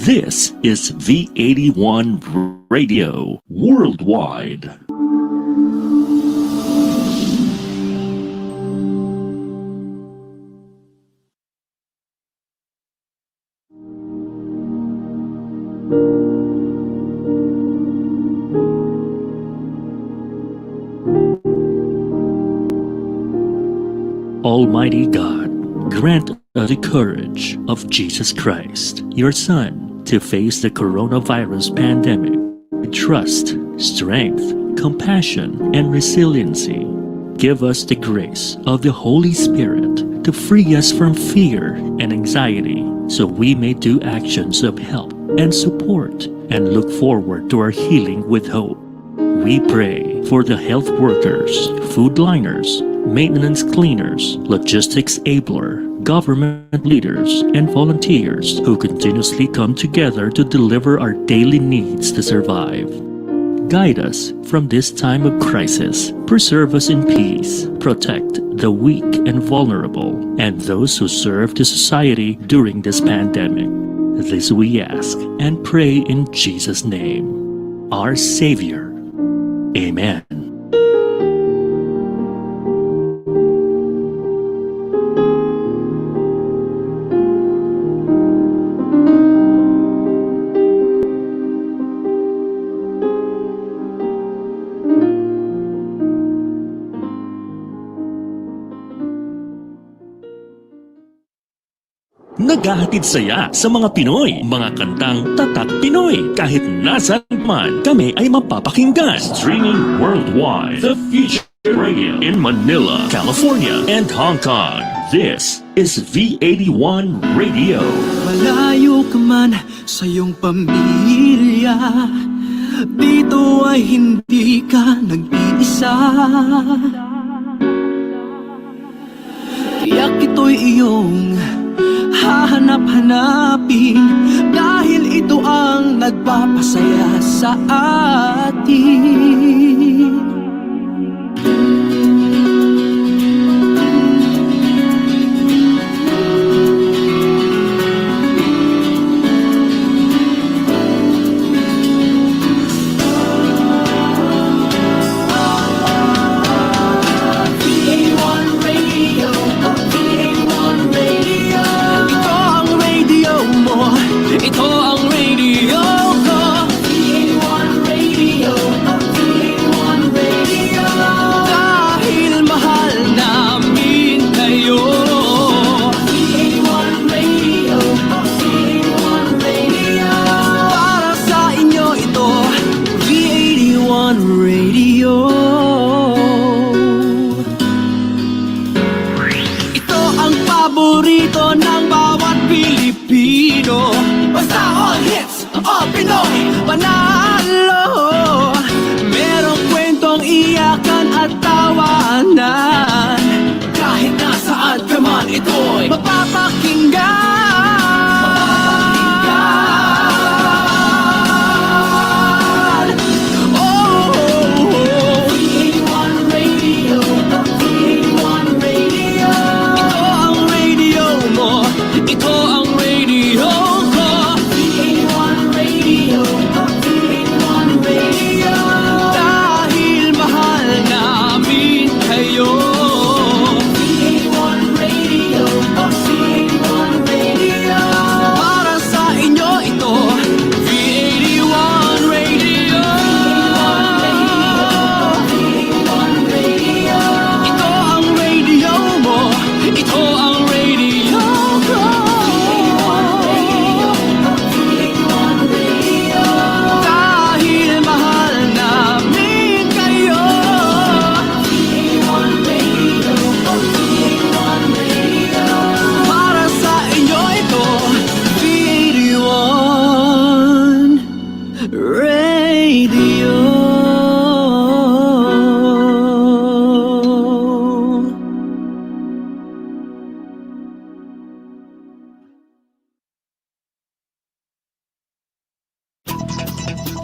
This is V81 Radio Worldwide. Almighty God, grant us the courage of Jesus Christ, your Son, to face the coronavirus pandemic with trust, strength, compassion, and resiliency. Give us the grace of the Holy Spirit to free us from fear and anxiety, so we may do actions of help and support and look forward to our healing with hope. We pray for the health workers, food liners, maintenance cleaners, logistics abler, government leaders, and volunteers who continuously come together to deliver our daily needs to survive. Guide us from this time of crisis. Preserve us in peace. Protect the weak and vulnerable, and those who serve the society during this pandemic. This we ask and pray in Jesus' name, our Savior. Amen. Naghahatid saya sa mga Pinoy, mga kantang tatak Pinoy. Kahit nasan man, kami ay mapapakinggan. Streaming worldwide, The Future Radio in Manila, California, and Hong Kong. This is V81 Radio. Malayo ka man sa iyong pamilya, dito ay hindi ka nag-iisa. Tiyak ito'y iyong hahanap-hanapin, dahil ito ang nagpapasaya sa atin.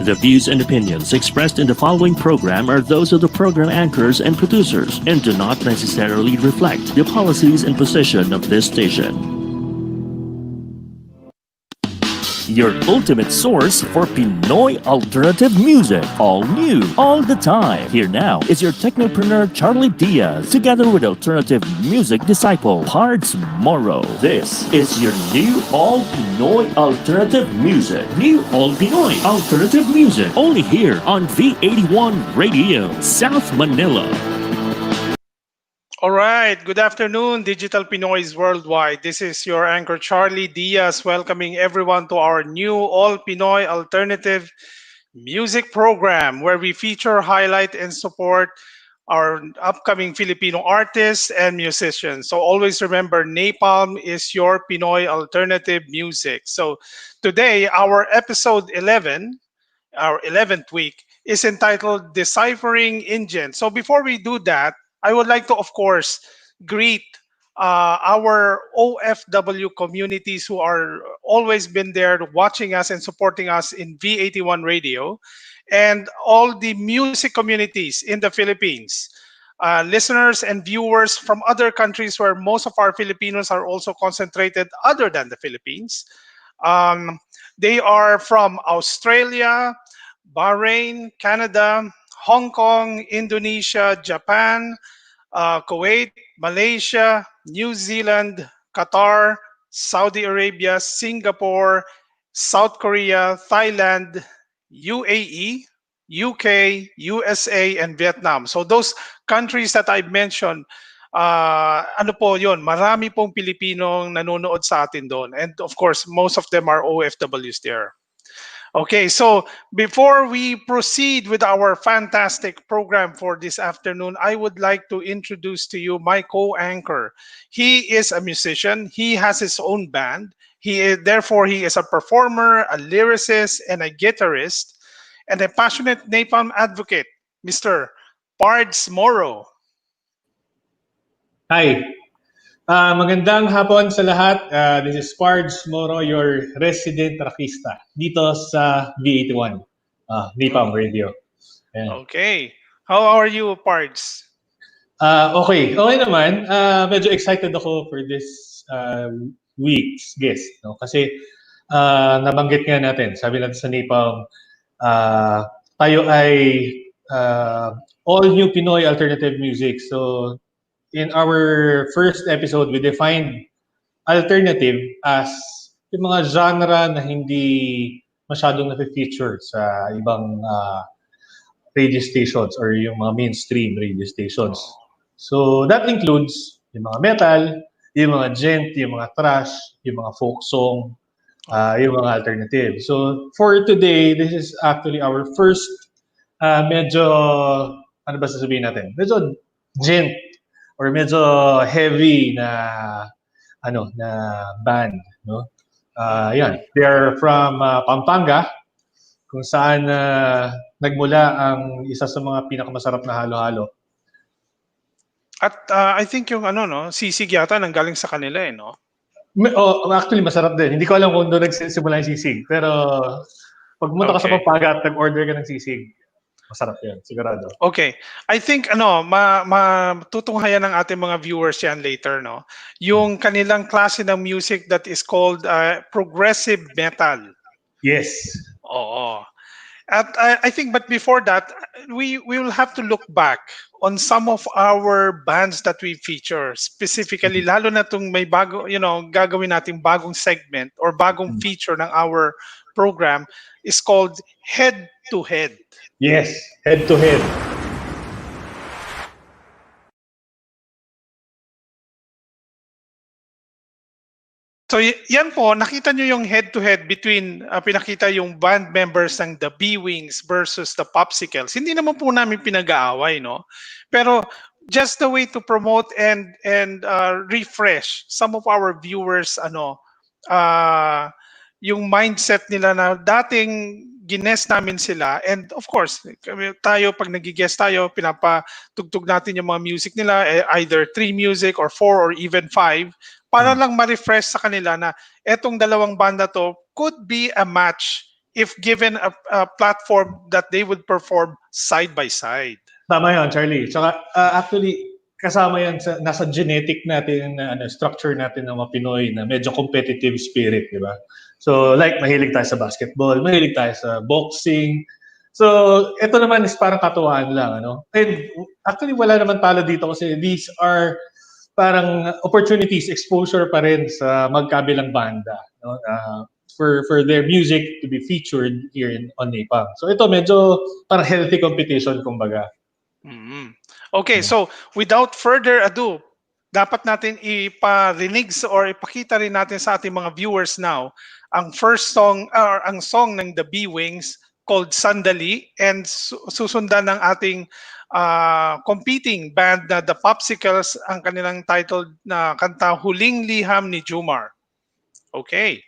The views and opinions expressed in the following program are those of the program anchors and producers and do not necessarily reflect the policies and position of this station. your ultimate source for Pinoy alternative music. All new, all the time. Here now is your technopreneur Charlie Diaz, together with alternative music disciple Pards Moro. This is your new all Pinoy alternative music. New all Pinoy alternative music. Only here on V81 Radio, South Manila. All right. Good afternoon, Digital Pinoys worldwide. This is your anchor Charlie Diaz, welcoming everyone to our new All Pinoy Alternative Music program, where we feature, highlight, and support our upcoming Filipino artists and musicians. So always remember, Napalm is your Pinoy alternative music. So today, our episode 11, our 11th week, is entitled Deciphering Engine. So before we do that, I would like to, of course, greet our OFW communities who are always been there watching us and supporting us in V81 Radio, and all the music communities in the Philippines, listeners and viewers from other countries where most of our Filipinos are also concentrated other than the Philippines. Um, they are from Australia, Bahrain, Canada, Hong Kong, Indonesia, Japan, Kuwait, Malaysia, New Zealand, Qatar, Saudi Arabia, Singapore, South Korea, Thailand, UAE, UK, USA, and Vietnam. So those countries that I mentioned, ano po yun, marami pong Pilipinong nanonood sa atin doon. And of course, most of them are OFWs there. Okay, so before we proceed with our fantastic program for this afternoon, I would like to introduce to you my co-anchor. He is a musician. He has his own band. Therefore, he is a performer, a lyricist, and a guitarist, and a passionate napalm advocate, Mr. Pards Moro. Hi. Magandang hapon sa lahat. This is Pards Moro, your resident rakista dito sa V81, Napalm Radio. Ayan. Okay. How are you, Pards? Okay naman. Medyo excited ako for this week's guest. No? Kasi nabanggit nga natin, sabi natin sa Napalm, tayo ay all new Pinoy alternative music. So, in our first episode, we defined alternative as yung mga genre na hindi masyadong na-feature sa ibang radio stations or yung mga mainstream radio stations. So that includes yung mga metal, yung mga gent, yung mga thrash, yung mga folk song, yung mga alternative. So for today, this is actually our first medyo, ano ba sasabihin natin? Medyo gent or medyo heavy na band, no? Yan, they are from Pampanga, kung saan nagmula ang isa sa mga pinakamasarap na halo-halo. At I think yung sisig yata nanggaling sa kanila no? Actually masarap din. Hindi ko alam kung doon nagsimula yung sisig, pero pag pumunta ka sa Pampanga at nag-order ka ng sisig, masarap yan, sigurado. Okay. I think matutunghayan ng ating mga viewers yan later, no? Yung kanilang klase ng music that is called progressive metal. Yes. Oo. At I think, but before that, we will have to look back on some of our bands that we feature specifically, lalo na itong may bago, gagawin nating bagong segment or bagong feature ng our program is called Head to Head. Yes, Head to Head. So yan po, nakita nyo yung head-to-head between, pinakita yung band members ng The B-Wings versus the Popsicles. Hindi naman po namin pinag-aaway, no? Pero just the way to promote and refresh some of our viewers, yung mindset nila na dating gines namin sila, and of course tayo pag nagigest tayo, pinapatugtog natin yung mga music nila, either 3 music or 4 or even 5, para lang ma-refresh sa kanila na etong dalawang banda to could be a match if given a platform that they would perform side by side. Tama yun, Charlie. Tsaka actually kasama yan sa nasa genetic natin na structure natin ng mga Pinoy na medyo competitive spirit, di ba? So like mahilig tayo sa basketball, mahilig tayo sa boxing. So ito naman is parang katuwaan lang, ano? And actually wala naman talo dito kasi these are parang opportunities, exposure pa rin sa magkabilang banda, no? For their music to be featured here on NAPAM. So ito medyo parang healthy competition kumbaga. Okay, so without further ado, dapat natin iparinig or ipakita rin natin sa ating mga viewers now ang first song or ang song ng The B-Wings called Sandali, and susundan ng ating competing band na The Popsicles, ang kanilang titled na kanta Huling Liham ni Jumar. Okay.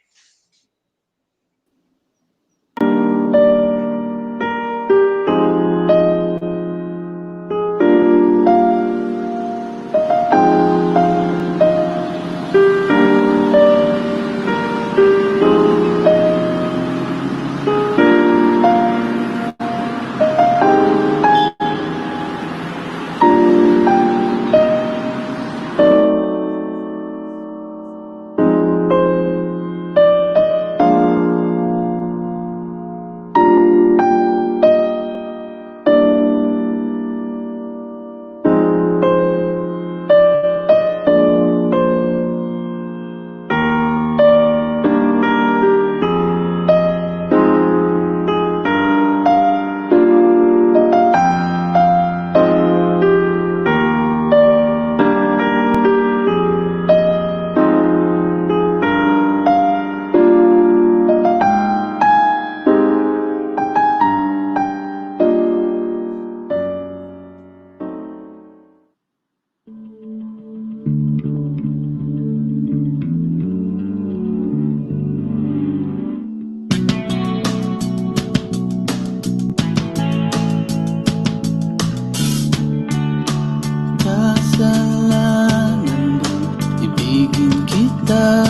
Kasalanan bang ibigin kita?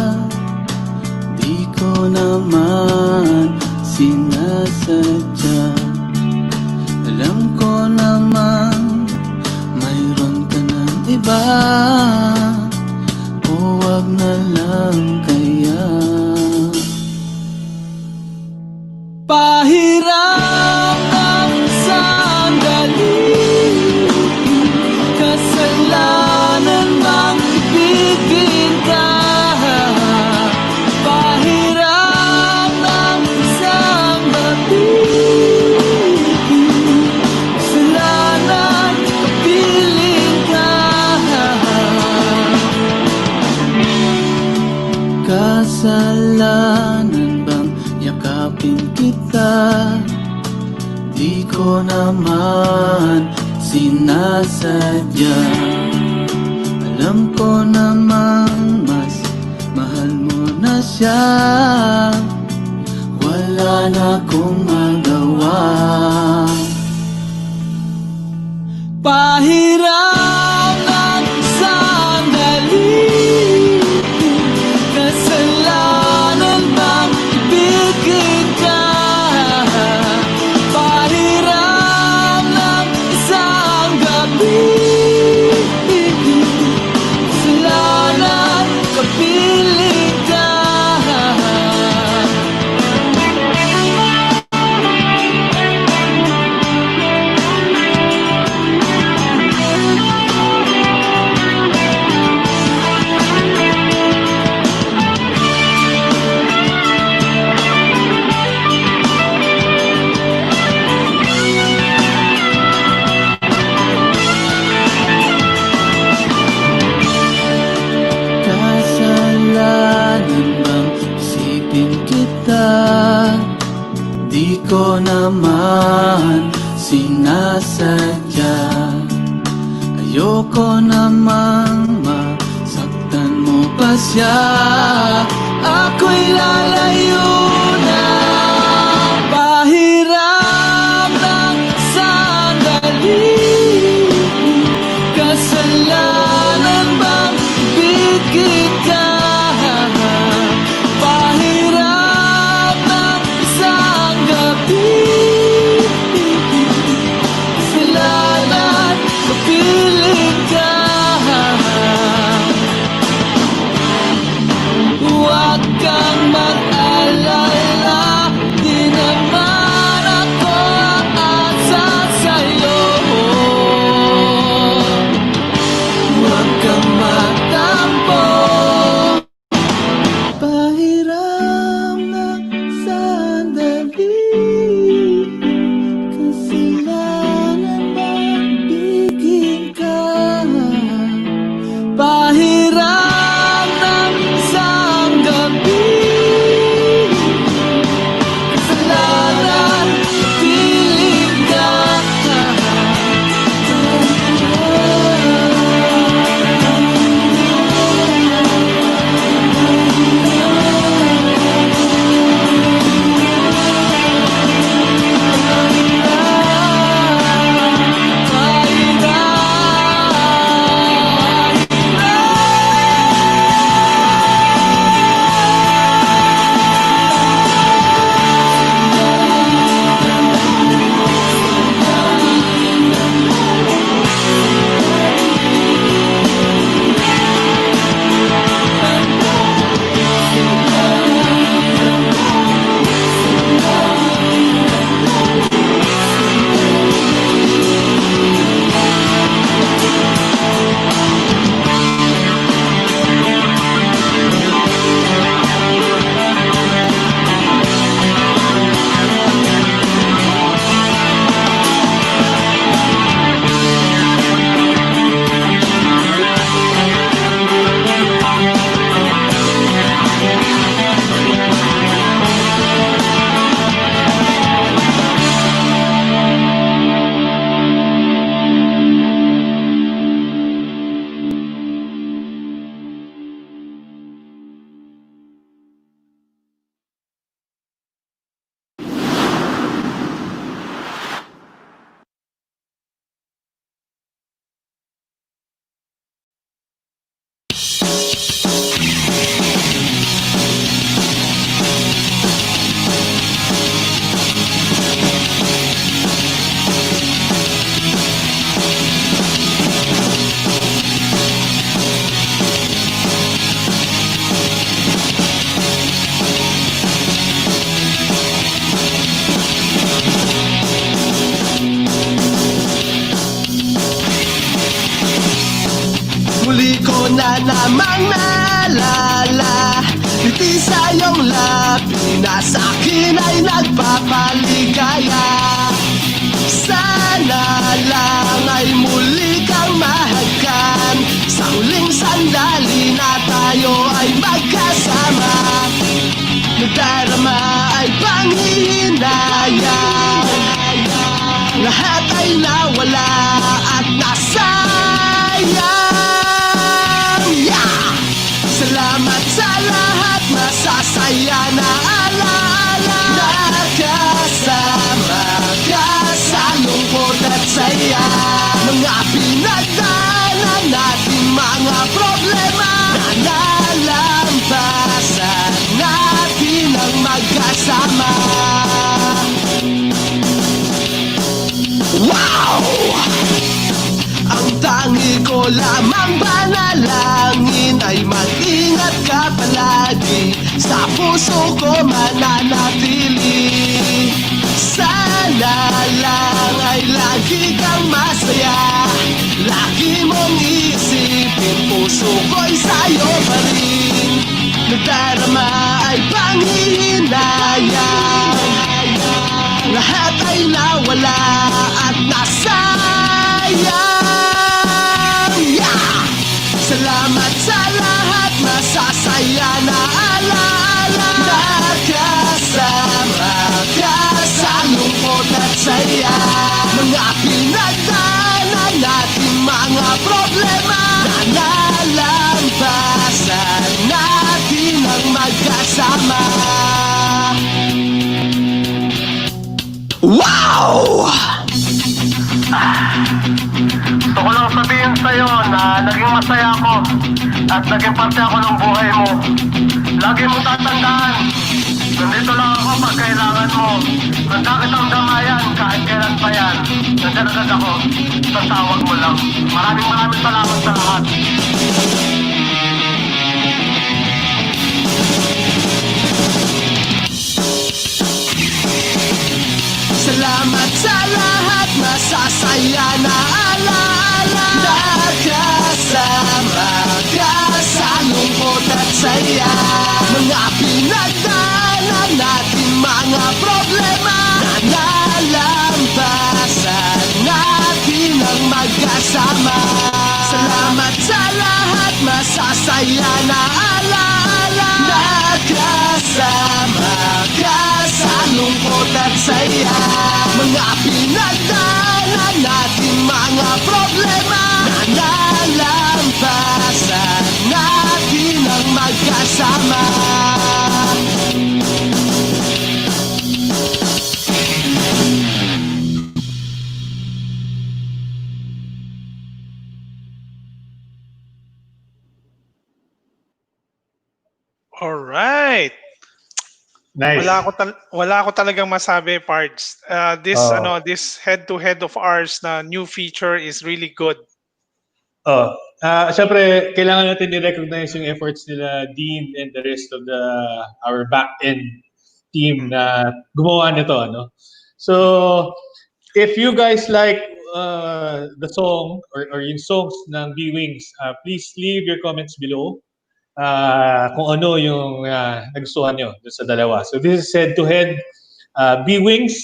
Di ko naman sinasadya. Alam ko naman mayroon ka ng iba. O wag na lang kaya. Pahiram ng sandali, kasalanan bang ibigin ka? Pahiram ng isang gabi, kasalanan kapiling ka. Kasalanan bang yakapin kita? Di ko naman sinasadya. Alam ko namang mas mahal mo na siya. Wala na akong magawa. Pahiram ng sandali, kasalanan bang ibigin ka? Pahiram ng isang gabi, kasalanan kapiling ka. Kasalanan bang isipin kita? Di ko naman sinasadya. Ayoko namang masaktan mo pa siya. Ako'y lalayo na. Pahiram ng sandali, kasalanan bang ibigin ka? Pahiram ng isang gabi, kasalanan kapiling ka. ka namang naalala. Ngiti sa iyong labi na sa'kin ay nagpapaligaya. Sana lang ay muli kang mahagkan sa huling sandali na tayo ay magkasama. Nadarama ay panghihinayang, lahat ay nawala at nasayang. Yeah! Salamat sa lahat, masasaya na alaala. Nakasama ka sa lungkot at saya, mga pinagdaanan natin mga problema, nalalampasan natin ang magkasama. Wow! Ang tangi ko lamang panalangin ay mag-ingat ka palagi, sa puso ko mananatili. Sana lang ay lagi kang masaya, lagi mong isipin, puso ko'y sa'yo pa rin. Nadarama ay panghihinayang, lahat ay nawala at nasayang. Yeah! Salamat sa lahat, masasaya na alaala. Nakasama ka sa lungkot at saya, mga pinagdaanan natin mga problema, nalalampasan natin ang magkasama. Wow! Gusto ko lang sabihin sa'yo na naging masaya ako at naging parte ako ng buhay mo. Lagi mo tatandaan, nandito lang ako pag kailangan mo. Handa kitang damayan kahit kailan pa yan. Nandiyan agad ako, tatawag mo lang. Maraming salamat sa lahat. Salamat sa lahat, masasaya na alaala. Nakasama ka sa lungkot at saya, mga pinagdaanan natin mga problema, nalalampasan natin ang magkasama. Salamat sa lahat, masasaya na alaala. Nakasama ka sa lungkot at saya, mga pinagdaanan natin mga problema, nalalampasan natin ang magkasama. All right. Nice. Wala ako talagang masabi, Pards. This Oh. this head-to-head of ours na new feature is really good. Siyempre, kailangan natin i-recognize yung efforts nila, Dean, and the rest of our back-end team na gumawa nito. Ano? So, if you guys like the song or yung songs ng B-Wings, please leave your comments below kung ano yung nagustuhan nyo dun sa dalawa. So, this is head-to-head B-Wings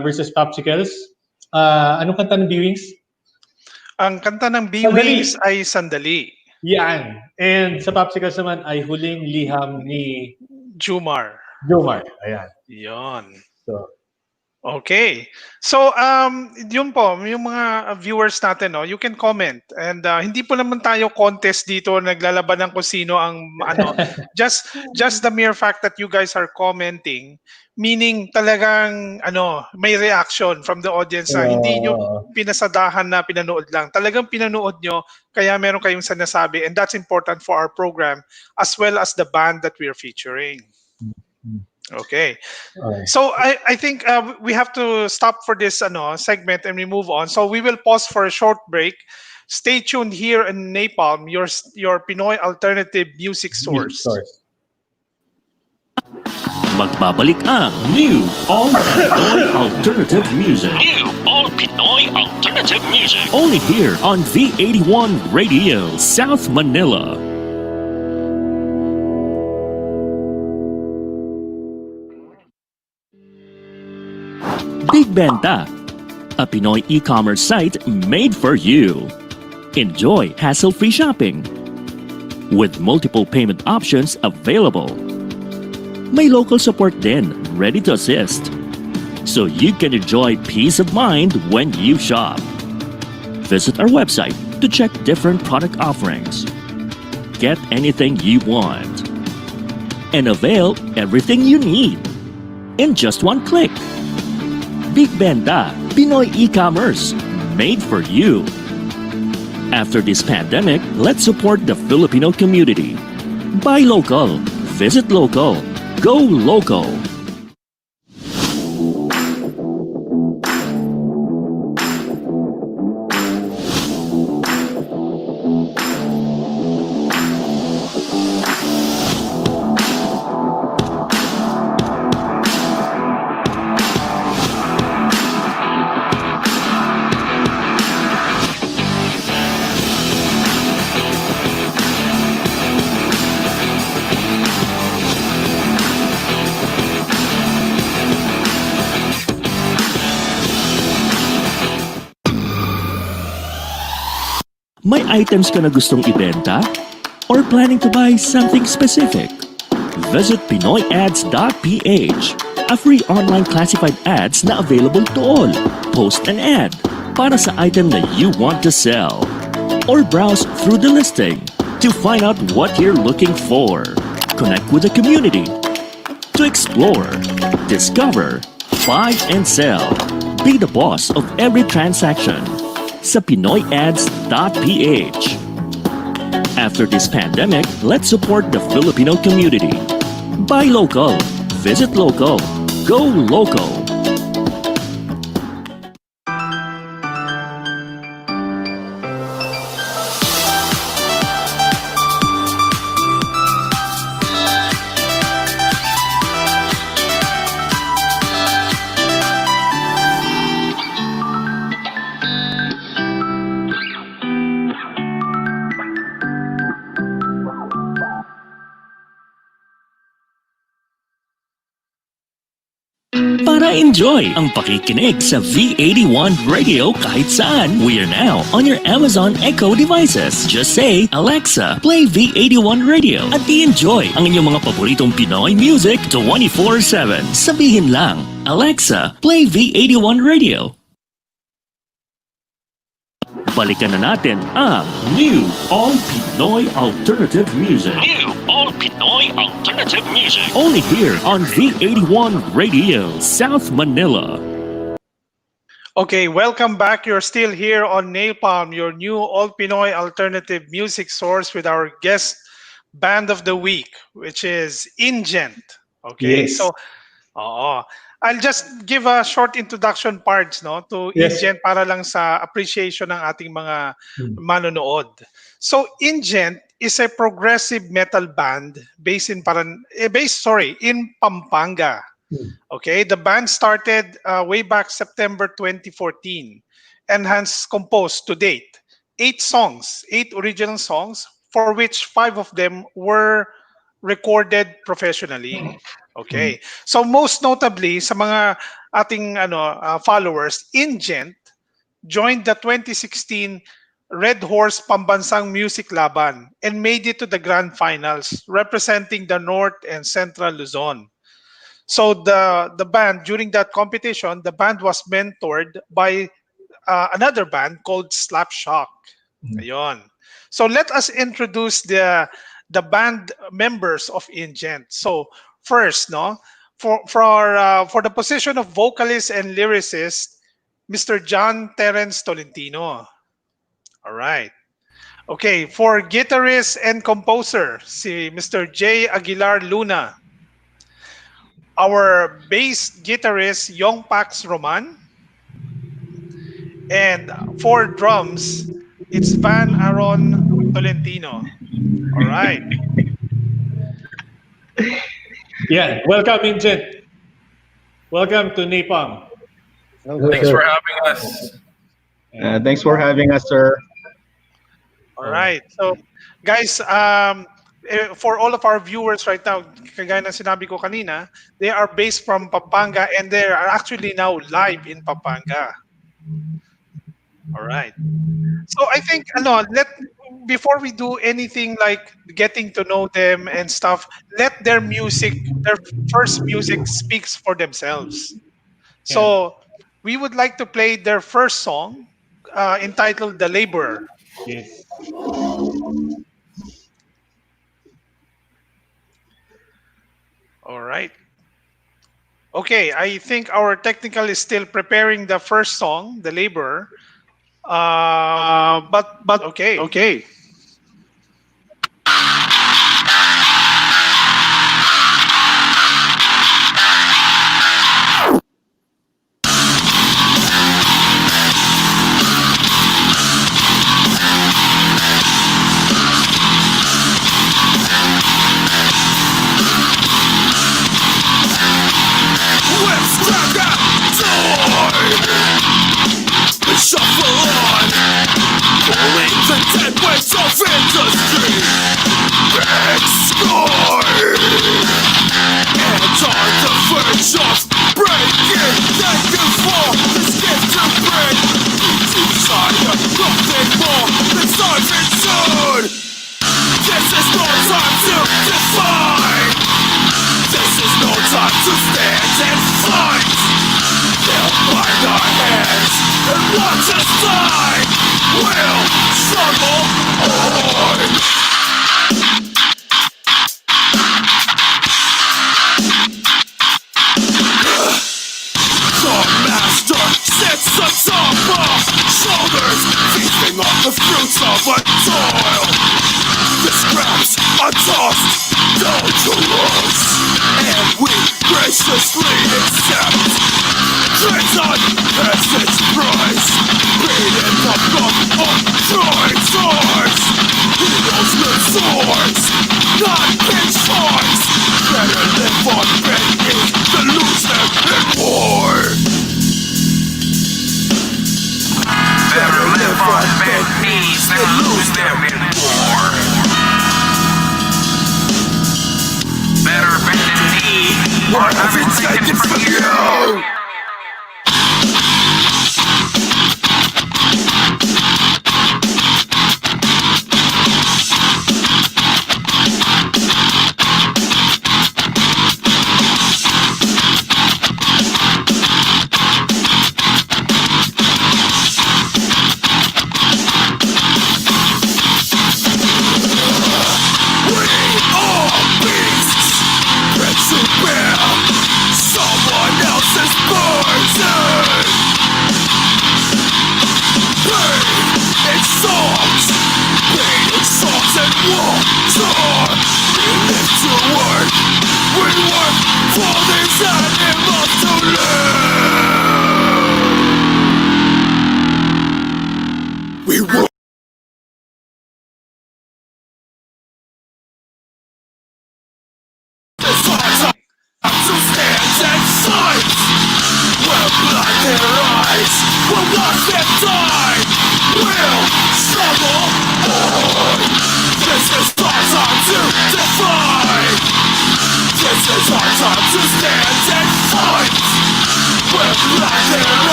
versus Popsicles. Anong kanta ng B-Wings? Ang kanta ng B-Wings ay Sandali. Yan. And sa Popsicles naman ay Huling Liham ni Jumar. Ayan. Yon. So, okay. So, yun po, yung mga viewers natin, no, you can comment. And hindi po naman tayo contest dito, naglalaban ng kung sino ang, just the mere fact that you guys are commenting, meaning talagang, may reaction from the audience na hindi nyo pinasadahan na pinanood lang. Talagang pinanood nyo, kaya meron kayong sinasabi. And that's important for our program, as well as the band that we're featuring. Okay. So I think we have to stop for this segment and we move on. So we will pause for a short break. Stay tuned here in Napalm, your Pinoy alternative music source. Magbabalik ang New All Pinoy Alternative Music. New All Pinoy Alternative Music. Only here on V81 Radio, South Manila. Big Benta, a Pinoy e-commerce site made for you. Enjoy hassle-free shopping with multiple payment options available. May local support din, ready to assist. So you can enjoy peace of mind when you shop. Visit our website to check different product offerings. Get anything you want. And avail everything you need in just one click. Big Benta, Pinoy e-commerce, made for you. After this pandemic, let's support the Filipino community. Buy local, visit local, go local. May items ka na gustong ibenta? Or planning to buy something specific? Visit PinoyAds.ph, a free online classified ads na available to all. Post an ad para sa item that you want to sell. Or browse through the listing to find out what you're looking for. Connect with the community to explore, discover, buy and sell. Be the boss of every transaction sa PinoyAds.ph. After this pandemic, let's support the Filipino community. Buy local, visit local, go local. Para enjoy ang pakikinig sa V81 Radio kahit saan. We are now on your Amazon Echo devices. Just say, Alexa, play V81 Radio at i-enjoy ang inyong mga paboritong Pinoy music 24/7. Sabihin lang, Alexa, play V81 Radio. Balikan na natin ang New All Pinoy Alternative Music. New All Pinoy Alternative Music. Only here on V81 Radio, South Manila. Okay, welcome back. You're still here on Napalm, your new All Pinoy alternative music source with our guest band of the week, which is Ingent. Okay, Yes. so I'll just give a short introduction parts to Yes. Ingent para lang sa appreciation ng ating mga manonood. So Ingent is a progressive metal band based in Pampanga. Okay, the band started way back September 2014 and has composed to date 8 original songs, for which 5 of them were recorded professionally. Okay, so most notably sa mga ating followers, Ingent joined the 2016 Red Horse Pambansang Music Laban and made it to the grand finals, representing the North and Central Luzon. So the band, during that competition, the band was mentored by another band called Slapshock. Ayun. So let us introduce the band members of Ingent. So first, for the position of vocalist and lyricist, Mr. John Terence Tolentino. All right. Okay, for guitarist and composer, si Mr. J. Aguilar Luna. Our bass guitarist, Yong Pax Roman. And for drums, it's Van Aaron Tolentino. All right. Yeah, welcome, Vincent. Welcome to Napalm. Thanks for having us. Thanks for having us, sir. All right. So, guys, for all of our viewers right now, kagaya ng sinabi ko kanina, they are based from Pampanga and they are actually now live in Pampanga. All right. So I think before we do anything like getting to know them and stuff, let their first music speaks for themselves. So we would like to play their first song entitled "The Laborer." Yes. All right. Okay, I think our technical is still preparing the first song, "The Laborer." But okay. Shuffle on, pulling the dead weight of industry. Red sky, and on the verge of breaking. Thank you for this gift to bring. Desire nothing more than starving soon. This is no time to define. This is no time to stand and fight. They'll bind our hands and watch us die. We'll struggle on. The master sits atop our shoulders, feasting on the fruits of our toil. The scraps are tossed down to us, and we graciously accept. Treason has its price, paid in the blood of joy swords. Heroes with swords, not pitchforks. Better live on bending than lose them in war. Better live on bent knees than lose them in war. Better bend the knee or have it taken from you.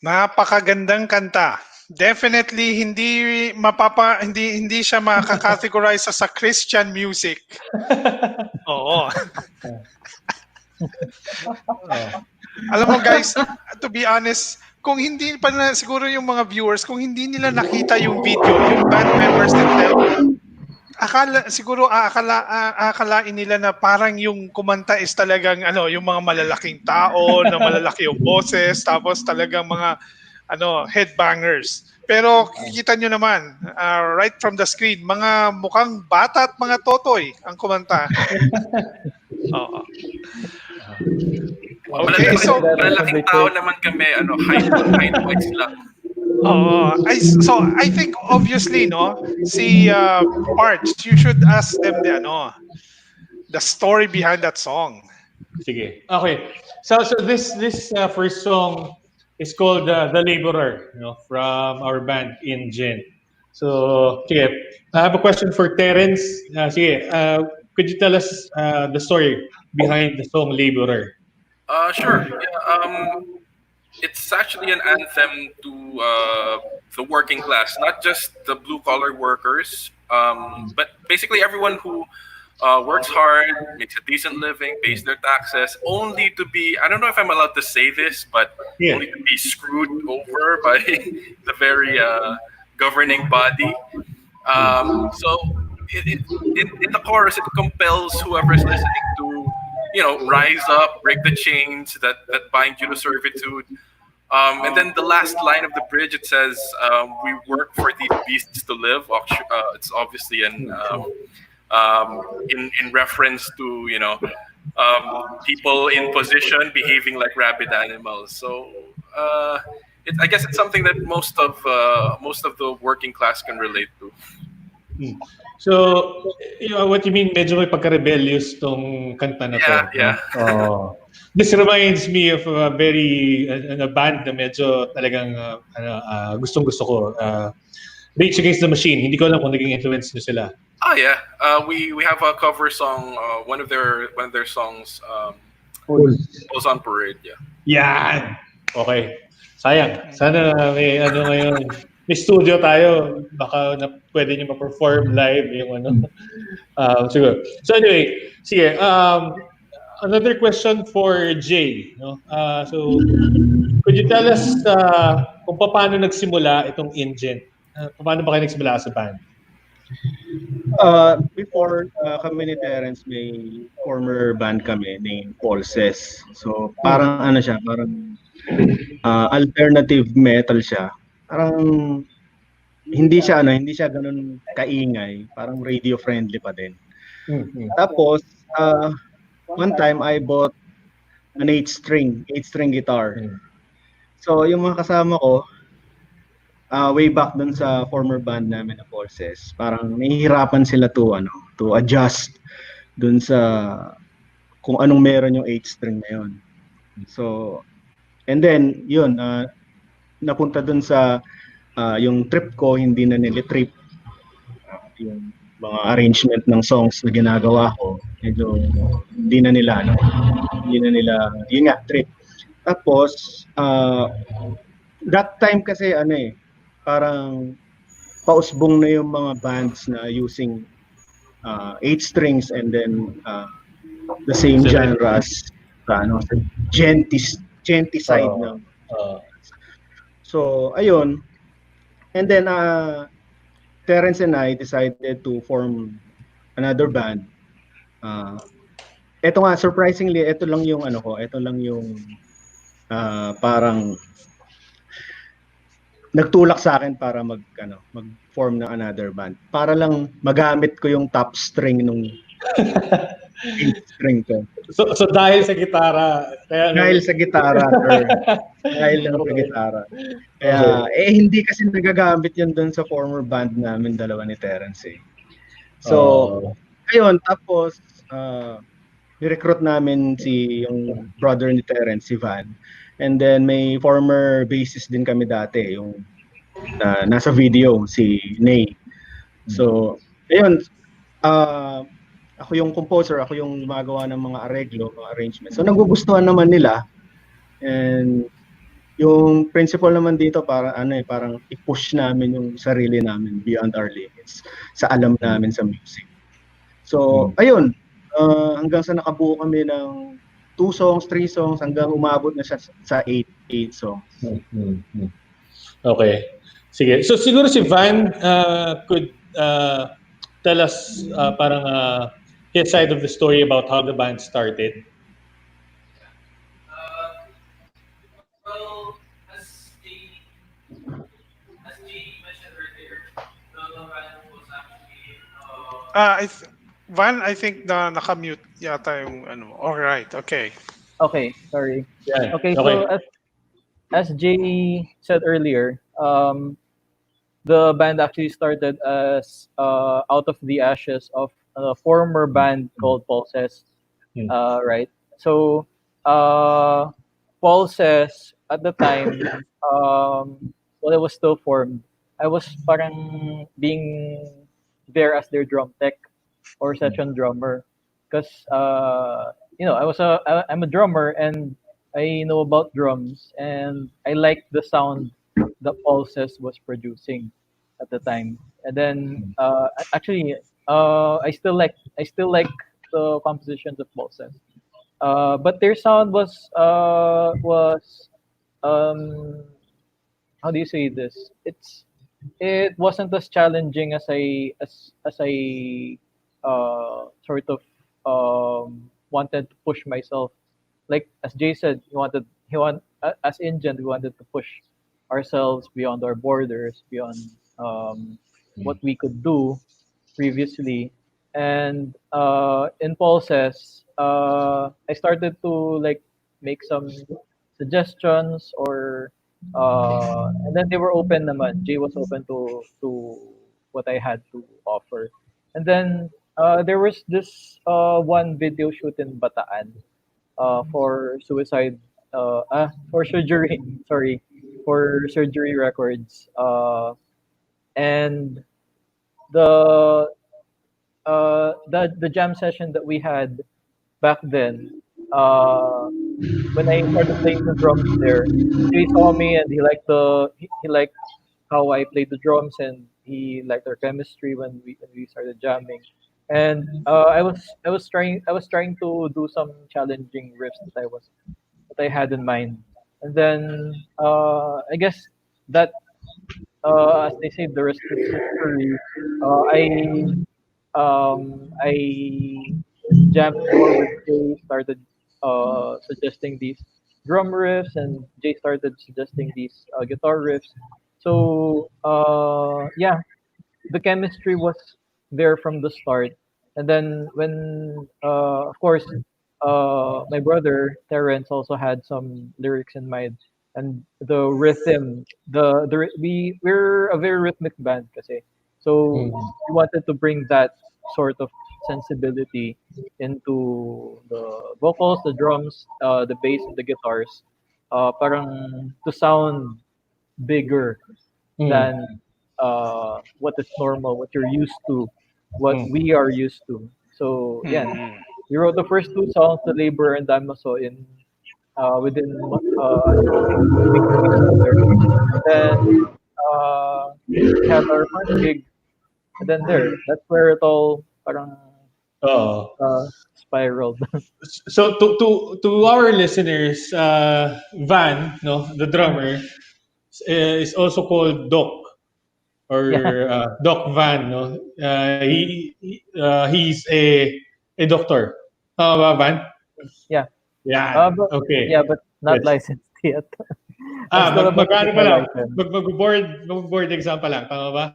Napakagandang kanta. Definitely hindi siya makakategorize sa Christian music. Oo. Alam mo guys, to be honest, kung hindi pa na siguro yung mga viewers, kung hindi nila nakita yung video, yung band members themselves, akalain nila na parang yung kumanta is talagang yung mga malalaking tao na malalaki yung boses, tapos talagang mga headbangers. Pero kikita nyo naman, right from the screen, mga mukhang bata at mga totoy ang kumanta. Oo. Okay, so Malalaking tao naman kami, height wise lang. So I think obviously si Parch, you should ask them the story behind that song. Sige. Okay. So this first song is called The Laborer, from our band InGen. So, sige. I have a question for Terence. Sige. Could you tell us the story behind the song Laborer? Sure. Yeah, it's actually an anthem to the working class, not just the blue-collar workers, but basically everyone who works hard, makes a decent living, pays their taxes, only to be, I don't know if I'm allowed to say this, but only to be screwed over by the very governing body. So in the chorus, it compels whoever's listening to, rise up, break the chains that bind you to servitude. And then the last line of the bridge, it says, "We work for these beasts to live." It's obviously in reference to people in position behaving like rabid animals. So I guess it's something that most of the working class can relate to. So, what you mean, medyo may pagka-rebellious tong kanta na to. Yeah. This reminds me of a band na medyo talagang gustong-gusto ko. Rage Against the Machine. Hindi ko alam kung naging influence nyo sila. Oh yeah, we have a cover song. One of their songs, "Goes on Parade." Yeah. Yan. Okay. Sayang. Sana may ngayon. May studio tayo. Baka pwede nyo ma-perform live yung siguro. So anyway, sige. Another question for Jay. So, could you tell us kung paano nagsimula itong InGen? Paano ba kayo nagsimula sa band? Before kami ni Terence, may former band kami named Pulses. So parang parang alternative metal siya. Parang hindi siya ganun kaingay, parang radio friendly pa din. Tapos one time I bought an 8-string guitar. So yung mga kasama ko, way back dun sa former band namin na Forces, parang nahihirapan sila to adjust dun sa kung anong meron yung 8-string na yun. So, and then yun, napunta dun sa yung trip ko, hindi na nila trip yung mga arrangement ng songs na ginagawa ko, medyo hindi na nila yun nga, trip. Tapos that time kasi parang pausbong na yung mga bands na using 8 strings and then the same genres sa genty side ng so ayun, and then Terence and I decided to form another band. Ito nga, surprisingly, ito lang yung parang nagtulak sa akin para mag-form ng another band. Para lang magamit ko yung top string nung string ko. So dahil sa gitara, dahil sa gitara, sir. Dahil lang sa gitara. Kaya hindi kasi nagagamit yun doon sa former band namin dalawa ni Terence eh. So, ayun, tapos ni-recruit namin yung brother ni Terence, si Van. And then may former bassist din kami dati, yung nasa video, si Ney. So, ayun, ako yung composer, ako yung gumagawa ng mga areglo, mga arrangements. So nagugustuhan naman nila. And yung principle naman dito para parang i-push namin yung sarili namin beyond our limits sa alam namin sa music. So, ayun, hanggang sa nakabuo kami ng 2 songs, 3 songs, hanggang umabot na siya sa 8 songs. Okay. Sige. So siguro si Van could tell us parang his side of the story about how the band started. Well, as Jay mentioned earlier, the band was actually Van, I think na naka-mute yata yung ano. All right, okay. Okay, sorry. Yeah. Okay, so as Jay said earlier, the band actually started as out of the ashes of a former band called Pulses, right? So Pulses at the time, while it was still formed, I was parang being there as their drum tech or session drummer, because I'm a drummer and I know about drums and I like the sound that Pulses was producing at the time. And then actually I still like the compositions of Pulses. But their sound was how do you say this? It wasn't as challenging as I sort of wanted to push myself. Like as Jay said, as Indian, we wanted to push ourselves beyond our borders, beyond what we could do previously. And in Pulses, I started to like make some suggestions, or and then they were open naman. Jay was open to what I had to offer. And then there was this one video shoot in Bataan for for surgery, sorry, for Surgery Records. And the jam session that we had back then, when I started playing the drums there, he saw me and he liked how I played the drums, and he liked our chemistry when we started jamming. And I was trying to do some challenging riffs that I had in mind. And then I guess that as they say, the rest is history. I jammed more with Jay, started suggesting these drum riffs, and Jay started suggesting these guitar riffs. So yeah, the chemistry was there from the start. And then when of course my brother Terrence also had some lyrics in mind, and the rhythm, we're a very rhythmic band kasi. So we wanted to bring that sort of sensibility into the vocals, the drums, the bass, and the guitars, parang to sound bigger than what is normal, what you're used to, what we are used to. So yeah, we wrote the first 2 songs, The Labor and Damaso, in within weeks of each other. And then we had our first gig, and then that's where it all parang spiraled. So to our listeners, Van, no, the drummer, is also called Doc, or Doc Van, no. He's a doctor. Ba, Van? Yeah. Yeah. But, Okay. yeah, but not Yes. licensed yet. I'm still about to Mag-ano get pa my lang? license. Mag-board exam pa lang, tama ba?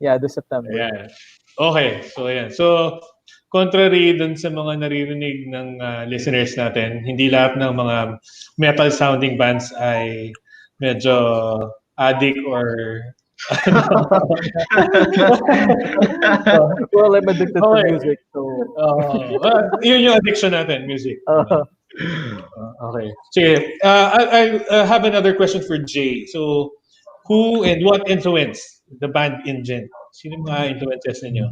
Yeah, this September. Ayan. Okay, so ayan. So, contrary dun sa mga naririnig ng listeners natin, hindi lahat ng mga metal-sounding bands ay medyo addict or Well, I'm addicted to music, so yun yung addiction natin, music. Okay. Sige, I have another question for Jay. So, who and what influenced the band InGen? Sino mga influences ninyo?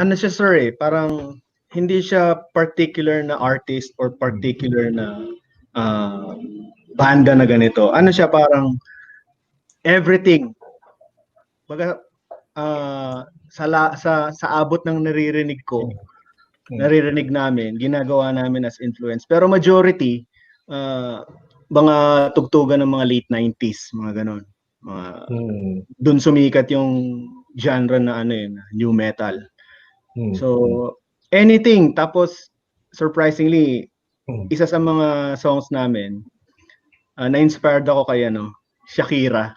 Ano siya, sir, parang hindi siya particular na artist or particular na banda na ganito. Ano siya, parang everything. Baga, sa abot ng naririnig namin, ginagawa namin as influence. Pero majority, mga tugtugan ng mga late 90s, mga ganon. Doon sumikat yung genre na new metal. So, anything. Tapos, surprisingly, isa sa mga songs namin, na-inspired ako kay Shakira.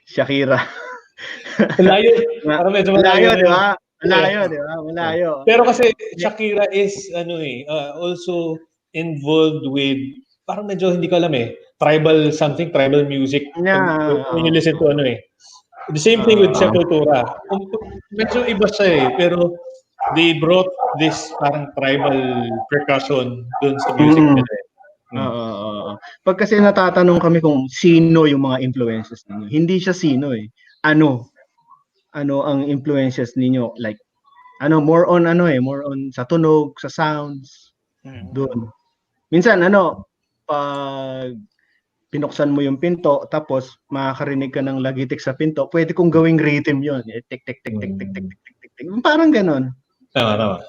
Shakira. Malayo. Parang medyo Malayo, di ba? Malayo. Pero kasi Shakira is also involved with parang medyo hindi ko alam tribal music. Yeah. When you listen to the same thing with Sepultura. Medyo iba siya pero they brought this parang tribal percussion dun sa music nila. Pag kasi natatanong kami kung sino yung mga influences ninyo, hindi siya sino ano ang influences ninyo, like more on sa tunog, sa sounds, doon. Minsan pag pinuksan mo yung pinto tapos makakarinig ka ng lagitik sa pinto, pwede kong gawing rhythm yun. Tik tik tik tik tik tik tik tik. Parang ganon. Tama.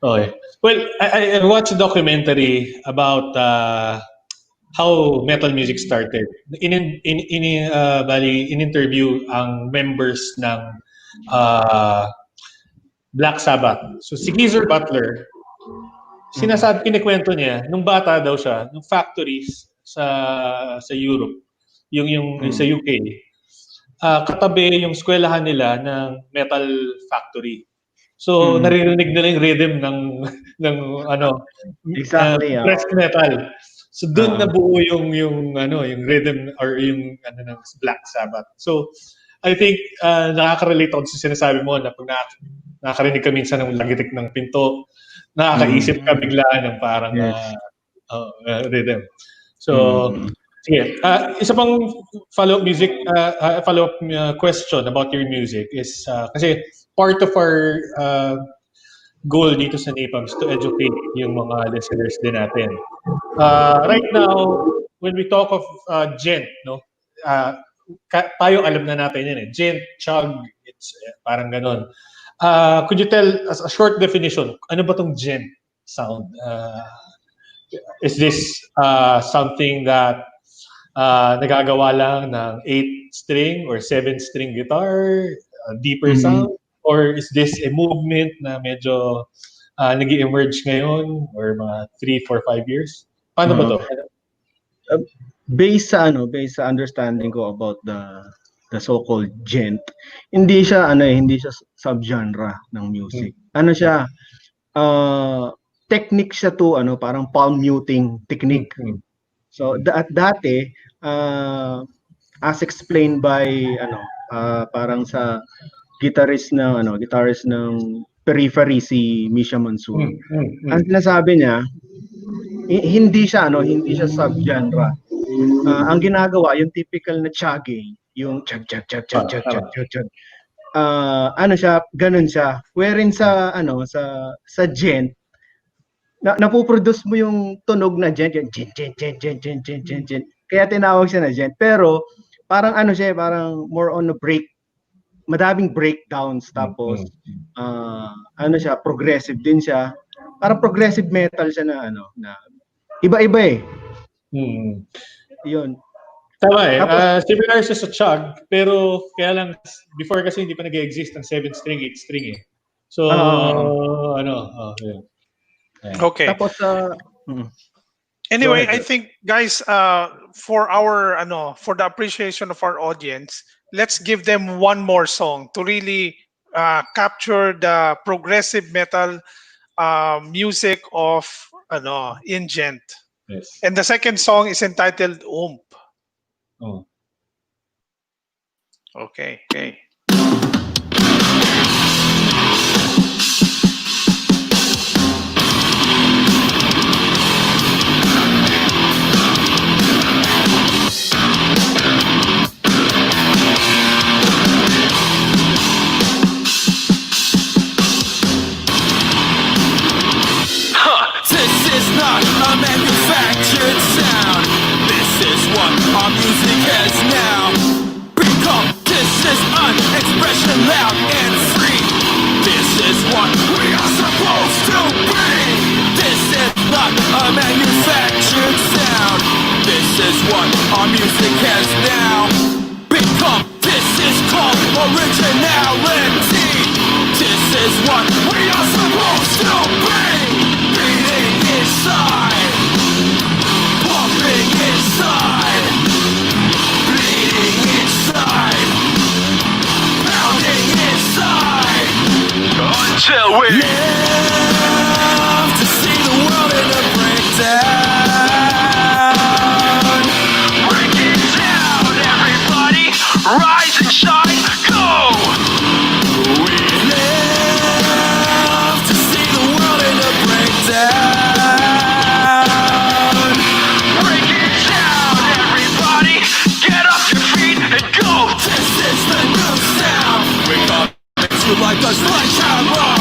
Okay. Well, I watched a documentary about how metal music started. In interview ang members ng Black Sabbath. So si Geezer Butler, kinikwento niya nung bata daw siya, nung factories sa Europe, yung sa UK. Katabi yung eskwelahan nila ng metal factory. So naririnig nila yung rhythm ng exactly, thrash metal. So doon nabuo yung rhythm or yung ng Black Sabbath. So I think nakaka-relate ako sa sinasabi mo na pag nakakarinig ka minsan ng lagitik ng pinto, nakakaisip ka bigla ng parang rhythm. So sige, isa pang follow-up question about your music is kasi part of our goal dito sa NAPAM is to educate yung mga listeners din natin. Right now, when we talk of djent, tayo alam na natin yan djent, chug, it's parang ganon. Could you tell us a short definition? Ano ba tong djent sound? Is this something that nagagawa lang ng 8-string or 7-string guitar, deeper sound? Or is this a movement na medyo nag-emerge ngayon or mga 3, 4, 5 years? Paano ba to? Based sa understanding ko about the so-called djent, hindi siya subgenre ng music. Ano siya? Technique siya to parang palm muting technique. So dati as explained by parang sa guitarist ng Periphery si Misha Mansour. Ang sinasabi niya, hindi siya subgenre. Ang ginagawa yung typical na chugging, yung chug chug chug chug chug chug chug chug. Ganun siya. Wherein sa djent, napoproduce mo yung tunog na djent, yung djent. Kaya tinawag siya na djent. Pero parang parang more on a break. Madaming breakdowns tapos siya, progressive din siya. Parang progressive metal siya na iba-iba Yun. Tama similar siya sa chug, pero kaya lang before kasi hindi pa nag-exist ang 7-string, 8-string So Okay. Tapos anyway, I think guys, for the appreciation of our audience, let's give them one more song to really capture the progressive metal music of in djent. Yes. And the second song is entitled Oomph. Okay. This is not a manufactured our music has now become. This is an expression loud and free. This is what we are supposed to be. This is not a manufactured sound. This is what our music has now become. This is called originality. This is what we are supposed to be. Beating inside, pumping inside, bleeding inside, pounding inside, until we live to see the world in a breakdown. Break it down, everybody, rise and shine, go! We live to see the world in a breakdown. Break it down, everybody, get off your feet and go! This is the new sound. We come at you like a sledgehammer,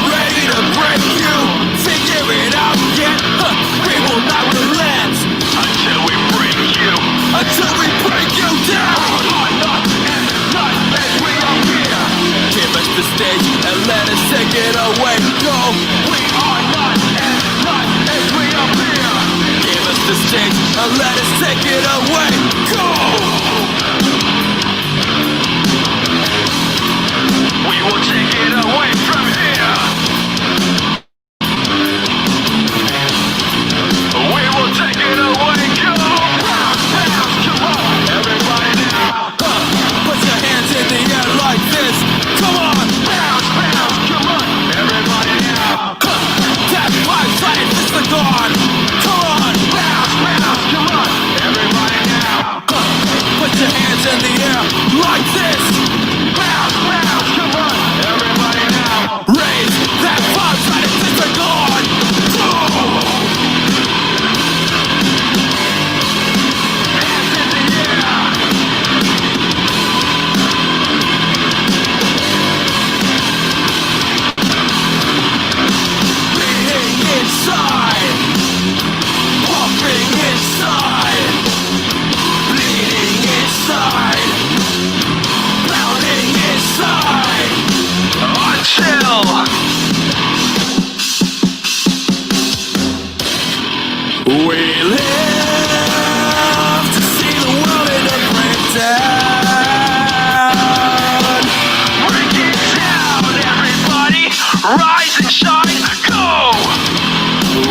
ready to break you. Figure it out yet? We will not relent until we break you. Until we break you down. Give us the stage and let us take it away. Go. We are not as not as we appear. Give us the stage and let us take it away. Go. We will take it away from here. We will take it away. Go. Bounce, bounce, come on, everybody now. Put your hands in the air like this. Come on, bounce, bounce, come on, everybody now. That five-sided pentagon. Come on, bounce, bounce, come on, everybody now. Put your hands in the air like this. Bounce, bounce, come on, everybody now. Raise that five-sided pentagon. Go. Hands in the air. Bleeding inside, pumping inside, bleeding inside, pounding inside, until we live to see the world in a breakdown. Break it down, everybody, rise and shine, go!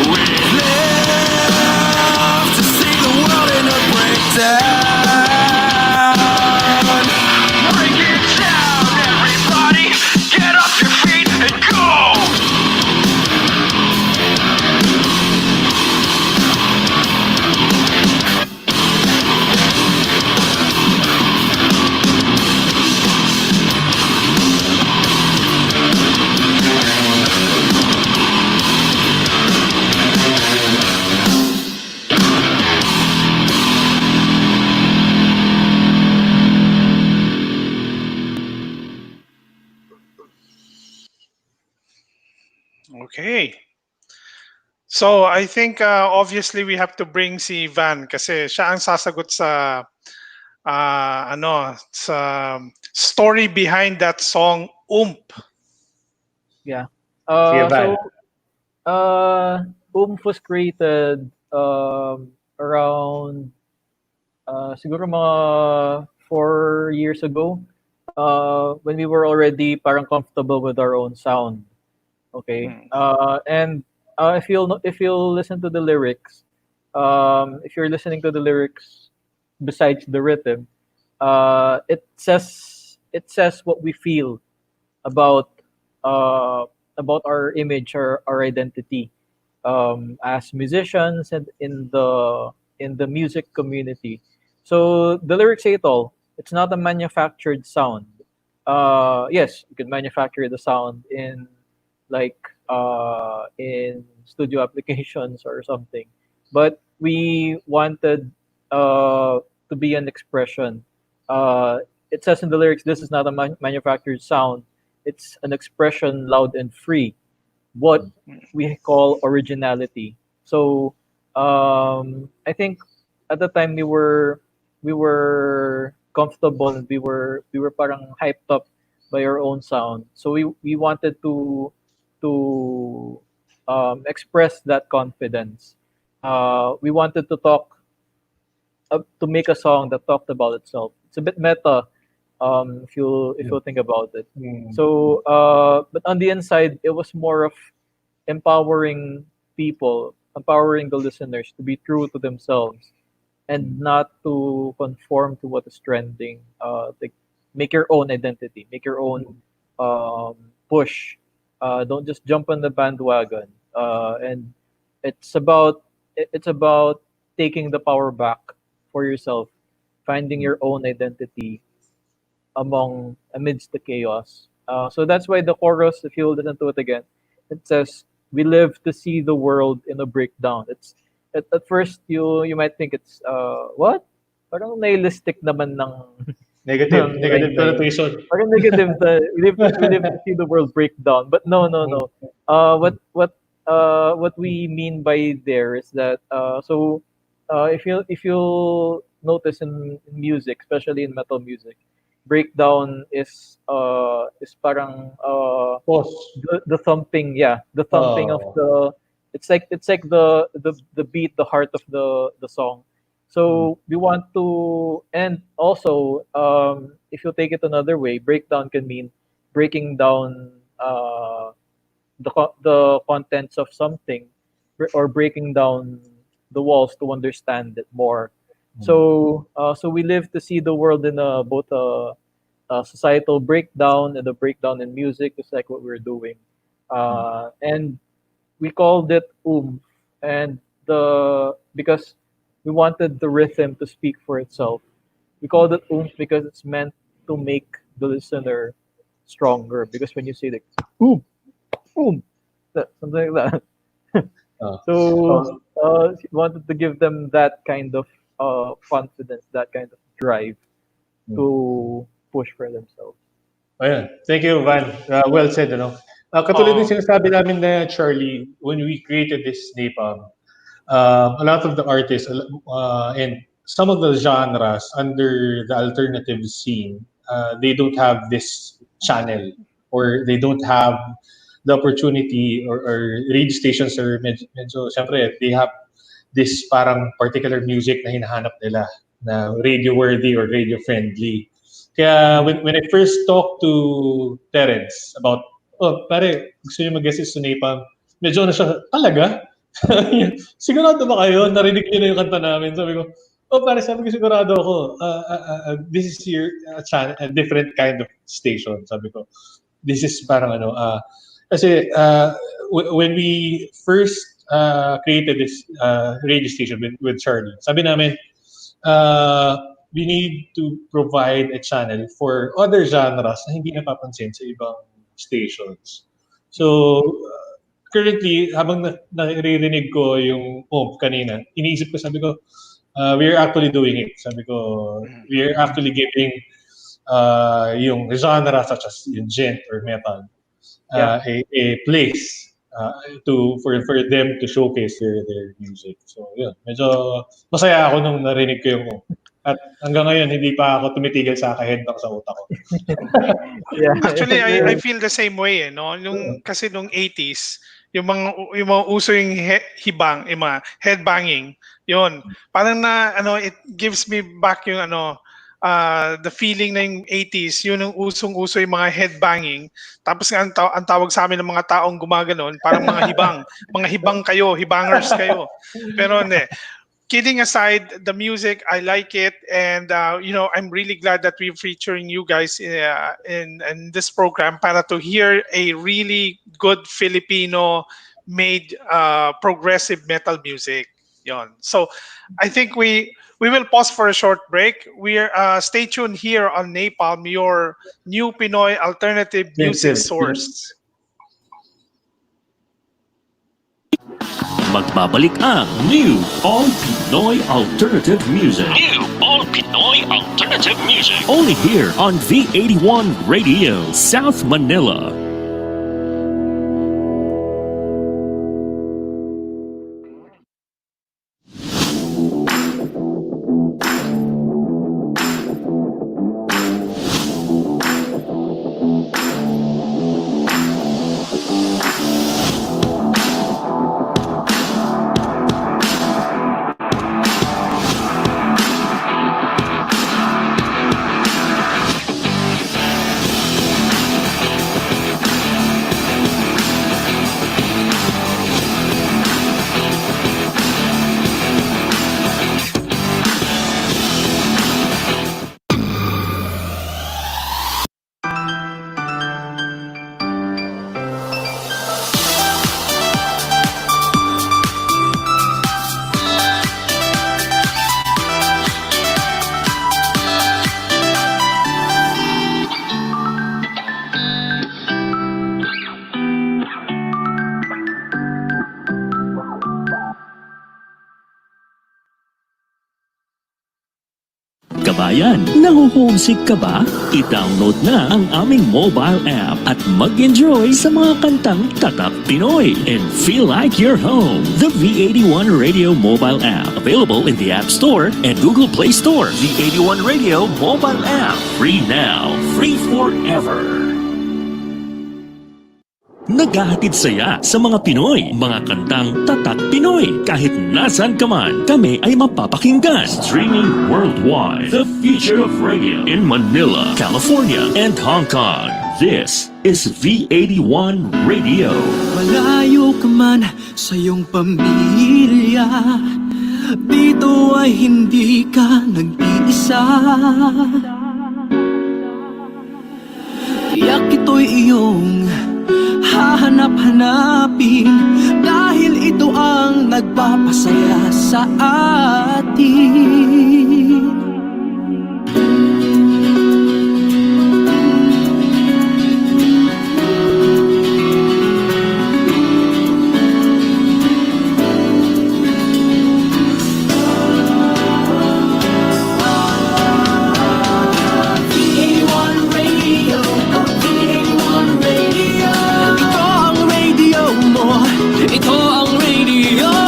We live to see the world in a breakdown. Break it down, everybody, get off your feet and go! Okay. So I think obviously we have to bring si Van kasi siya ang sasagot sa sa story behind that song Yeah. Sige, Van. Was created around siguro mga 4 years ago when we were already parang comfortable with our own sound. Okay. And if you'll listen to the lyrics, if you're listening to the lyrics besides the rhythm, it says what we feel about our image or our identity as musicians and in the music community. So the lyrics say it all. It's not a manufactured sound. Yes, you can manufacture the sound in in studio applications or something, but we wanted to be an expression. It says in the lyrics, this is not a manufactured sound. It's an expression, loud and free. What we call originality. So I think at the time we were comfortable, and we were parang hyped up by our own sound. So we wanted to express that confidence. We wanted to make a song that talked about itself. It's a bit meta, if you think about it. So, but on the inside, it was more of empowering people, empowering the listeners to be true to themselves and not to conform to what is trending. Like, make your own identity, make your own push. Don't just jump on the bandwagon. And it's about taking the power back for yourself, finding your own identity amidst the chaos. So that's why the chorus, if you listen to it again, it says, "We live to see the world in a breakdown." It's at first you might think it's what? Parang nihilistic naman ng Negative line na yun. connotation. Parang negative we live to see the world break down. But no. What we mean by there is that if you notice in music, especially in metal music, breakdown is parang Pause. the thumping, yeah, the thumping of the it's like the beat, the heart of the song. So we want to, and also, if you take it another way, breakdown can mean breaking down the contents of something, or breaking down the walls to understand it more. So we live to see the world in both a societal breakdown and a breakdown in music, just like what we're doing. And we called it and because we wanted the rhythm to speak for itself. We called it because it's meant to make the listener stronger. Because when you say like oom, something like that. So we wanted to give them that kind of confidence, that kind of drive to push for themselves. Ayan. Thank you, Van. Well said, ano? Katulad ng sinasabi namin na Charlie, when we created this Napalm, a lot of the artists and some of the genres under the alternative scene, they don't have this channel, or they don't have the opportunity, or radio stations, or medyo syempre, they have this parang particular music na hinahanap nila, na radio worthy or radio friendly. Kaya when I first talked to Terence about, pare, gusto niyo mag-guest sa Napalm, medyo na siya, talaga? Sigurado ba kayo? Narinig niyo na yung kanta namin. Sabi ko, pare, sabi ko, sigurado ako. This is your channel, a different kind of station. Sabi ko, this is parang kasi when we first created this radio station with Charlie, sabi namin, we need to provide a channel for other genres na hindi napapansin sa ibang stations. So, currently, habang naririnig ko yung kanina, iniisip ko, sabi ko, we are actually doing it. Sabi ko, we are actually giving yung genre such as yung gent or metal a place for them to showcase their music. So, yun. Medyo masaya ako nung narinig ko yung at hanggang ngayon, hindi pa ako tumitigil sa kahedbang sa utak ko. Yeah. Actually, I feel the same way, no? Kasi nung 80s, yung mga uso yung hibang, yung mga headbanging, yun. Parang it gives me back yung the feeling na yung 80s, yun yung usong-uso yung mga headbanging. Tapos nga ang tawag sa amin ng mga taong gumaganon, parang mga hibang. Mga hibang kayo, hibangers kayo. Pero hindi. Kidding aside, the music, I like it, and I'm really glad that we're featuring you guys in this program para to hear a really good Filipino-made progressive metal music. Yon. So, I think we will pause for a short break. Stay tuned here on Napalm, your new Pinoy alternative music source. Magbabalik ang New All Pinoy Alternative Music. New All Pinoy Alternative Music. Only here on V81 Radio, South Manila. Kabayan, nahuhomesick ka ba? I-download na ang aming mobile app at mag-enjoy sa mga kantang Tatak Pinoy and feel like you're home. The V81 Radio mobile app, available in the App Store and Google Play Store. V81 Radio mobile app, free now, free forever. Naghahatid saya sa mga Pinoy, mga kantang Tatak Pinoy. Kahit nasan ka man, kami ay mapapakinggan. Streaming worldwide. The future of radio in Manila, California, and Hong Kong. This is V81 Radio. Malayo ka man sa iyong pamilya, dito ay hindi ka nag-iisa. Tiyak ito'y iyong hahanap-hanapin, dahil ito ang nagpapasaya sa atin. Ito ang radio ko.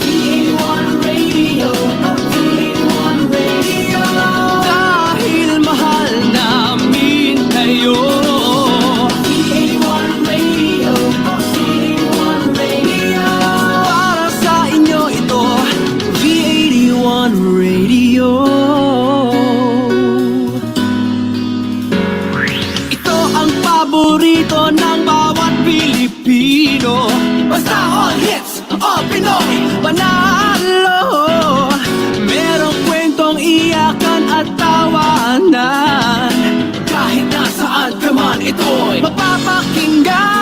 V81 Radio, V81 Radio. Dahil mahal namin kayo. V81 Radio, V81 Radio. Para sa inyo ito, V81 Radio. Ito ang paborito ng bawat Pilipino. Basta all hits, all Pinoy, panalo. Merong kwentong iyakan at tawanan. Kahit nasaan ka man, ito'y mapapakinggan.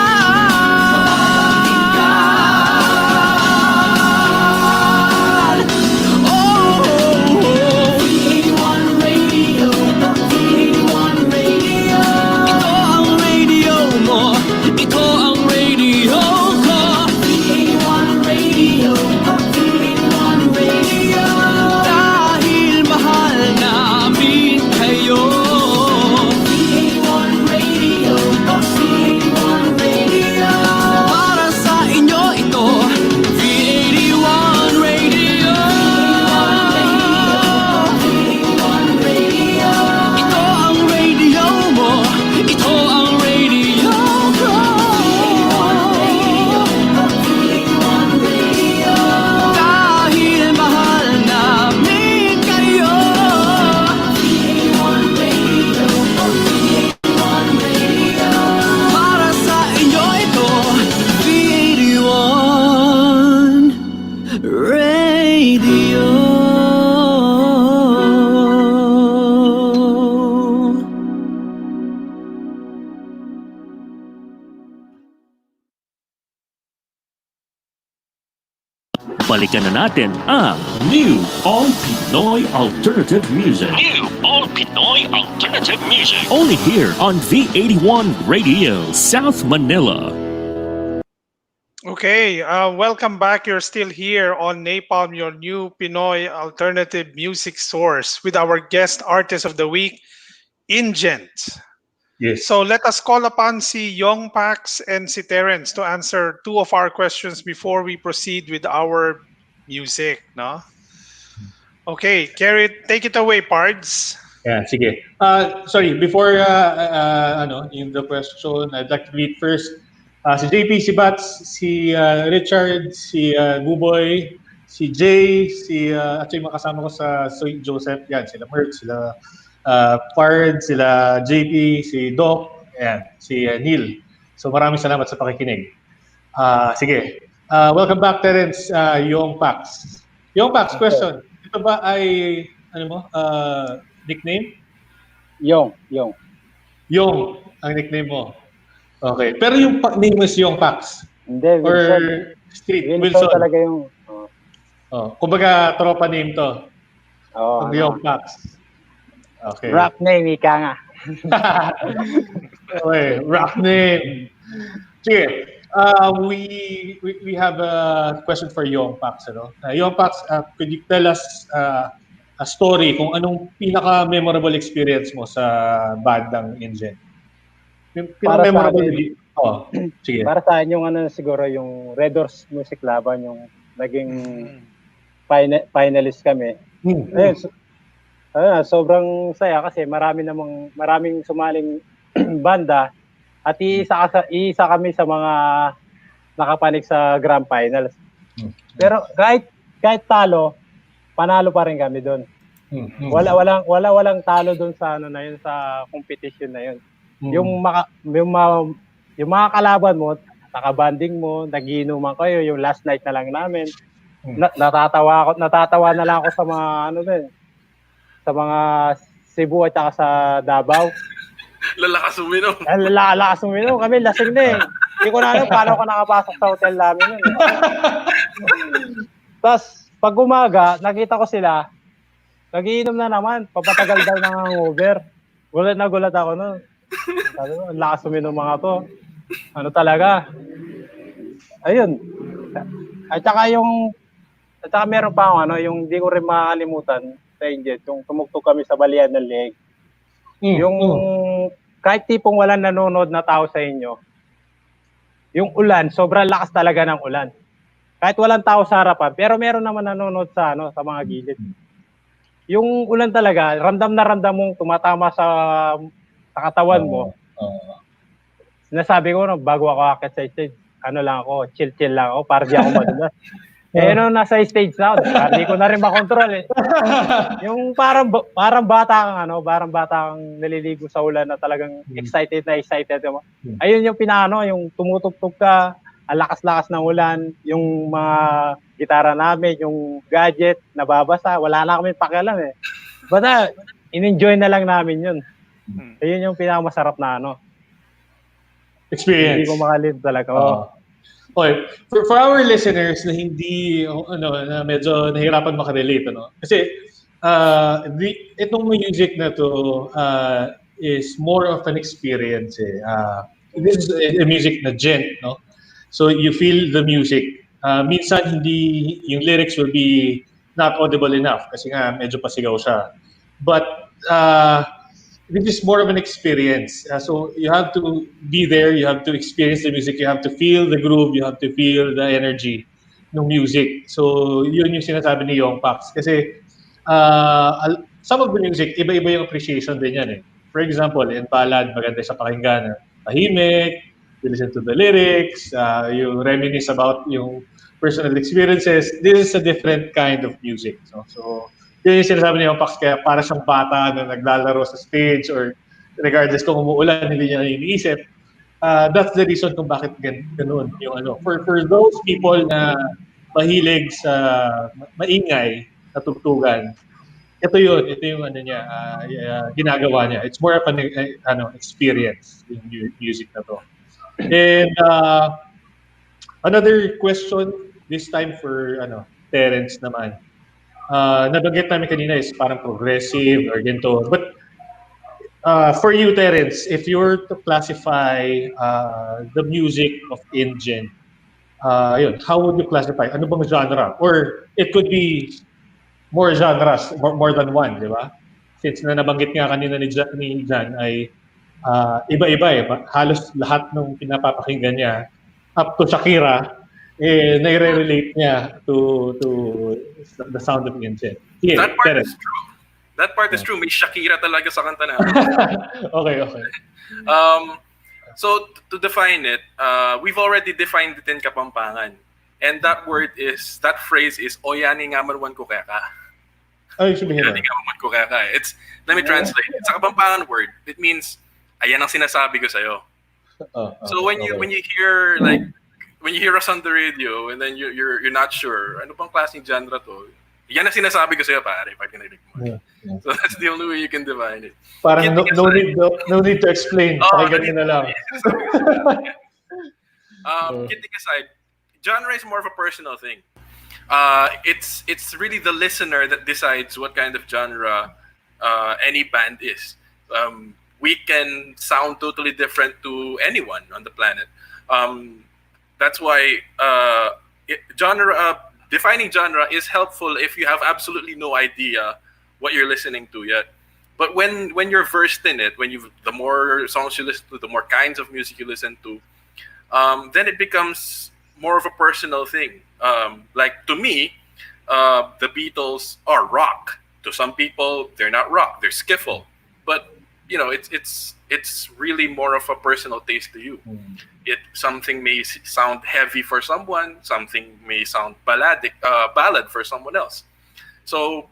V81 Radio, V81 Radio. Ito ang radio mo, ito ang radio ko. V81 Radio, V81 Radio. Dahil mahal namin kayo. V81 Radio, V81 Radio. Para sa inyo ito, V81 Radio. V81 Radio. Ito ang radio mo, ito ang radio ko. V81 Radio. Dahil mahal namin kayo. V81 Radio, V81 Radio. Para sa inyo ito, V81 Radio. Balikan na natin ang New All Pinoy Alternative Music. New All Pinoy Alternative Music. Only here on V81 Radio, South Manila. Okay, welcome back. You're still here on Napalm, your new Pinoy alternative music source, with our guest artist of the week, Ingent. Yes. So let us call upon si Young Pax and si Terence to answer two of our questions before we proceed with our music, no? Okay, take it away, Pards. Yeah, sige. Sorry, before in the question, I'd like to read first si JP, si Bats, si Richard, si Buboy, si Jay, actually makasama ko sa Sweet Joseph, yan, sila Mert, sila Pard, sila JP, si Doc, ayan, si Neil. So maraming salamat sa pakikinig. Sige. Welcome back, Terence, Young Pax. Young Pax, question. Ito ba ay, nickname? Yung. Young, ang nickname mo. Okay. Pero yung name is Young Pax? Hindi, Or Wilson. Street? Wilson talaga yung... Kumbaga, tropa name to. Oh, Young Pax. Okay. Rap name, ika nga. Okay, rap name. Sige. We have a question for Young Pax. Young Pax, could you tell us story kung anong pinaka-memorable experience mo sa bandang InGen. Yung Para sa pinaka-memorable akin, sige. para sa akin yung siguro yung Red Doors Music Laban yung naging finalist kami. Ayun, sobrang saya kasi maraming sumaling banda at isa kami sa mga nakapanik sa Grand Finals. Pero kahit talo, panalo pa rin kami doon. Walang talo doon sa na yun, sa competition na yun. Yung mga kalaban mo, nakabanding mo, nagiinuman kayo, yung last night na lang namin. Natatawa na lang ako sa mga sa mga Cebu at saka sa Davao. Lalakas uminom. Lalakas uminom. Kami lasing na eh. Hindi ko na alam paano ako nakapasok sa hotel namin nun. Tapos, pag umaga, nakita ko sila, nagiinom na naman. Papatagal daw ng hangover. Gulat na gulat ako nun. Sabi ko, lakas uminom mga to. Ano talaga? Ayun. At saka meron pa yung hindi ko rin makakalimutan sa Injet, yung tumugtog kami sa Balian ng Leeg. Yung kahit tipong walang nanonood na tao sa inyo, yung ulan, sobrang lakas talaga ng ulan. Kahit walang tao sa harapan, pero meron naman nanonood sa mga gilid. Yung ulan talaga, ramdam na ramdam mong tumatama sa katawan mo. Sinasabi ko bago ako akit sa stage, chill lang ako, para di ako madulas. Nasa stage na, hindi ko na rin makontrol eh. Yung parang bata kang naliligo sa ulan na talagang excited. Ayun yung yung tumutugtog ka, ang lakas-lakas ng ulan, yung mga gitara namin, yung gadget, nababasa, wala na kami pakialam eh. Basta, in-enjoy na lang namin yun. Ayun yung pinakamasarap na experience. Hindi ko makalib talaga. Okay. For our listeners na hindi na medyo nahirapan makarelate kasi itong music na to is more of an experience this is a music na gent, no? So you feel the music. Minsan hindi yung lyrics will be not audible enough kasi nga medyo pasigaw siya. But this is more of an experience. So you have to be there, you have to experience the music, you have to feel the groove, you have to feel the energy ng music. So yun yung sinasabi ni Young Pax. Kasi some of the music, iba-iba yung appreciation din yan eh. For example, in ballad, maganda sa pakinggan, tahimik, you listen to the lyrics, you reminisce about yung personal experiences. This is a different kind of music. So yun yung sinasabi niya yung Pax, kaya para siyang bata na naglalaro sa stage or regardless kung umuulan, hindi niya iniisip. That's the reason kung bakit ganun yung For those people na mahilig sa maingay na tugtugan, ito yung ginagawa niya. It's more of an experience yung music na to. And another question this time for Terence naman. Nabanggit namin kanina is parang progressive or ganito. But for you, Terence, if you were to classify the music of InGen, how would you classify? Ano bang genre? Or it could be more genres, more than one, di ba? Since na nabanggit nga kanina ni Jan ay iba-iba eh. Halos lahat ng pinapapakinggan niya, up to Shakira, nai-relate niya to the sound of InGen. Yeah, that part is true. That part is true. May Shakira talaga sa kanta na. Okay. So to define it, we've already defined it in Kapampangan. And that phrase is Oyani nga marwan ko kaka. Ay, sabihin na. Oyani nga marwan ko kaka. Let me translate. It's a Kapampangan word. It means, ayan ang sinasabi ko sa'yo. So when you hear when you hear us on the radio and then you're not sure, ano pang klaseng genre to? Yan ang sinasabi ko sa'yo, pare, pag narinig mo. Yeah. So that's the only way you can define it. Parang no need to explain. Pakinggan na lang. Kidding aside, genre is more of a personal thing. It's really the listener that decides what kind of genre any band is. We can sound totally different to anyone on the planet. That's why defining genre is helpful if you have absolutely no idea what you're listening to yet. But when you're versed in it, the more songs you listen to, the more kinds of music you listen to, then it becomes more of a personal thing. Like to me, the Beatles are rock. To some people, they're not rock; they're skiffle. But it's really more of a personal taste to you. Something may sound heavy for someone, something may sound ballad for someone else. So,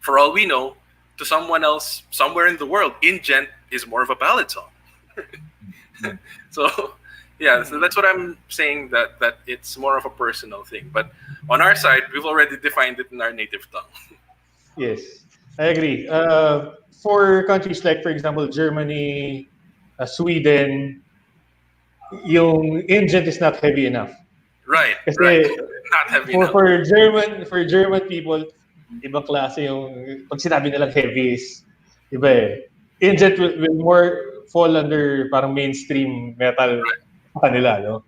for all we know, to someone else somewhere in the world, Ingent is more of a ballad song. So that's what I'm saying, that it's more of a personal thing. But on our side, we've already defined it in our native tongue. Yes, I agree. For countries like, for example, Germany, Sweden, yung Ingent is not heavy enough. Right. Kasi right. Not heavy enough. For German people, ibang klase yung pag sinabi nilang heavy is iba eh. Ingent will more fall under parang mainstream metal sa kanila, no?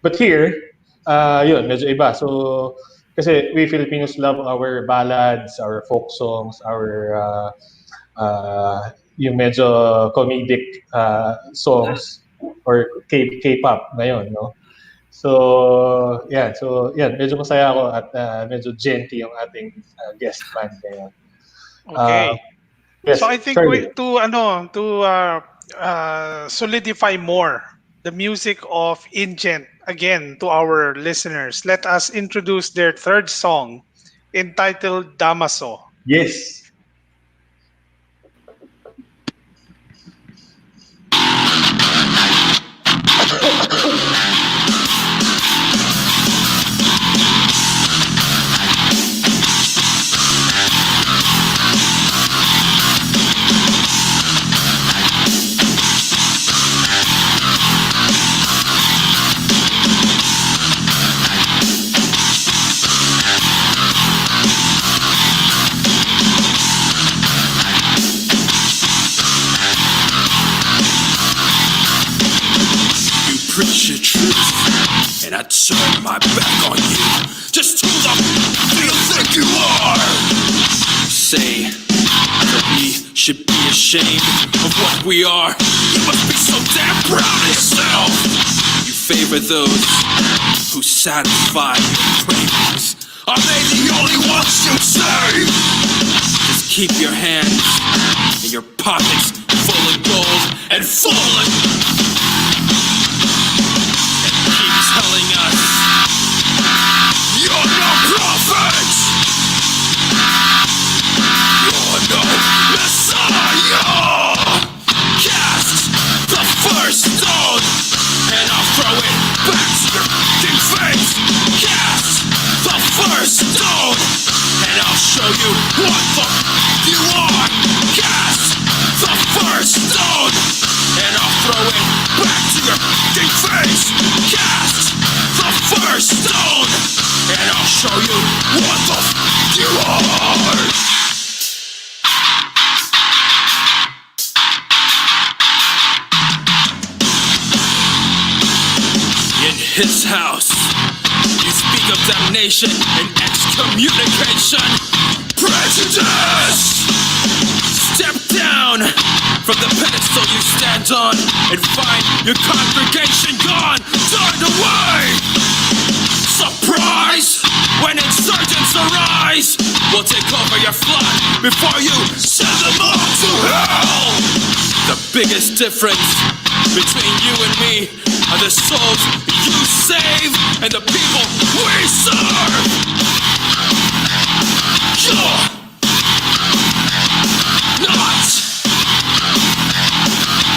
But here, yun, medyo iba. So, kasi we Filipinos love our ballads, our folk songs, our yung medyo comedic songs or K-pop ngayon, no? So, medyo masaya ako at medyo genty yung ating guest man ngayon. Okay. Yes, So I think Charlie. to solidify more the music of Ingent again to our listeners, let us introduce their third song entitled Damaso. Yes. Preach your truth, and I turn my back on you. Just who the do you think you are? Say that we should be ashamed of what we are. You must be so damn proud of yourself. You favor those who satisfy your cravings. Are they the only ones you save? Just keep your hands and your pockets full of gold and full of telling us you're no prophet, you're no Messiah. Cast the first stone and I'll throw it back to your fucking face. Cast the first stone and I'll show you what the you are. Cast the first stone and I'll throw it back to your fucking face. Cast the first stone and I'll show you what the you are. In his house, you speak of damnation and excommunication. Prejudice! Step down from the pedestal you stand on and find your congregation gone, turned away. Surprise! When insurgents arise, we'll take over your flock before you send them all to hell. The biggest difference between you and me are the souls you save and the people we serve. You're not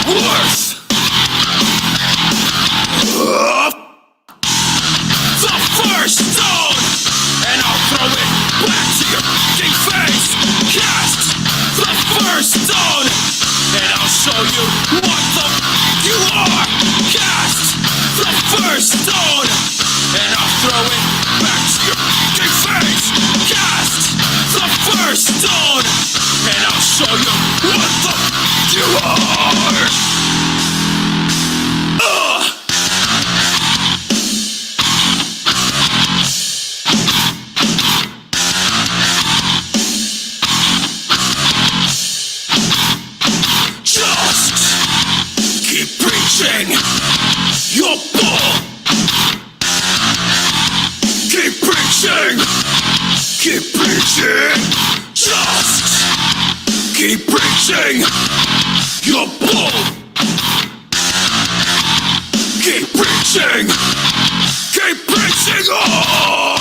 worth the first stone, and I'll throw it back to your fucking face. Cast the first stone, and I'll show you what the you are. Cast the first stone, and I'll throw it back to your fucking face. Cast the first stone, and I'll show you what the you are. Keep preaching your bull. Keep preaching. Keep preaching on.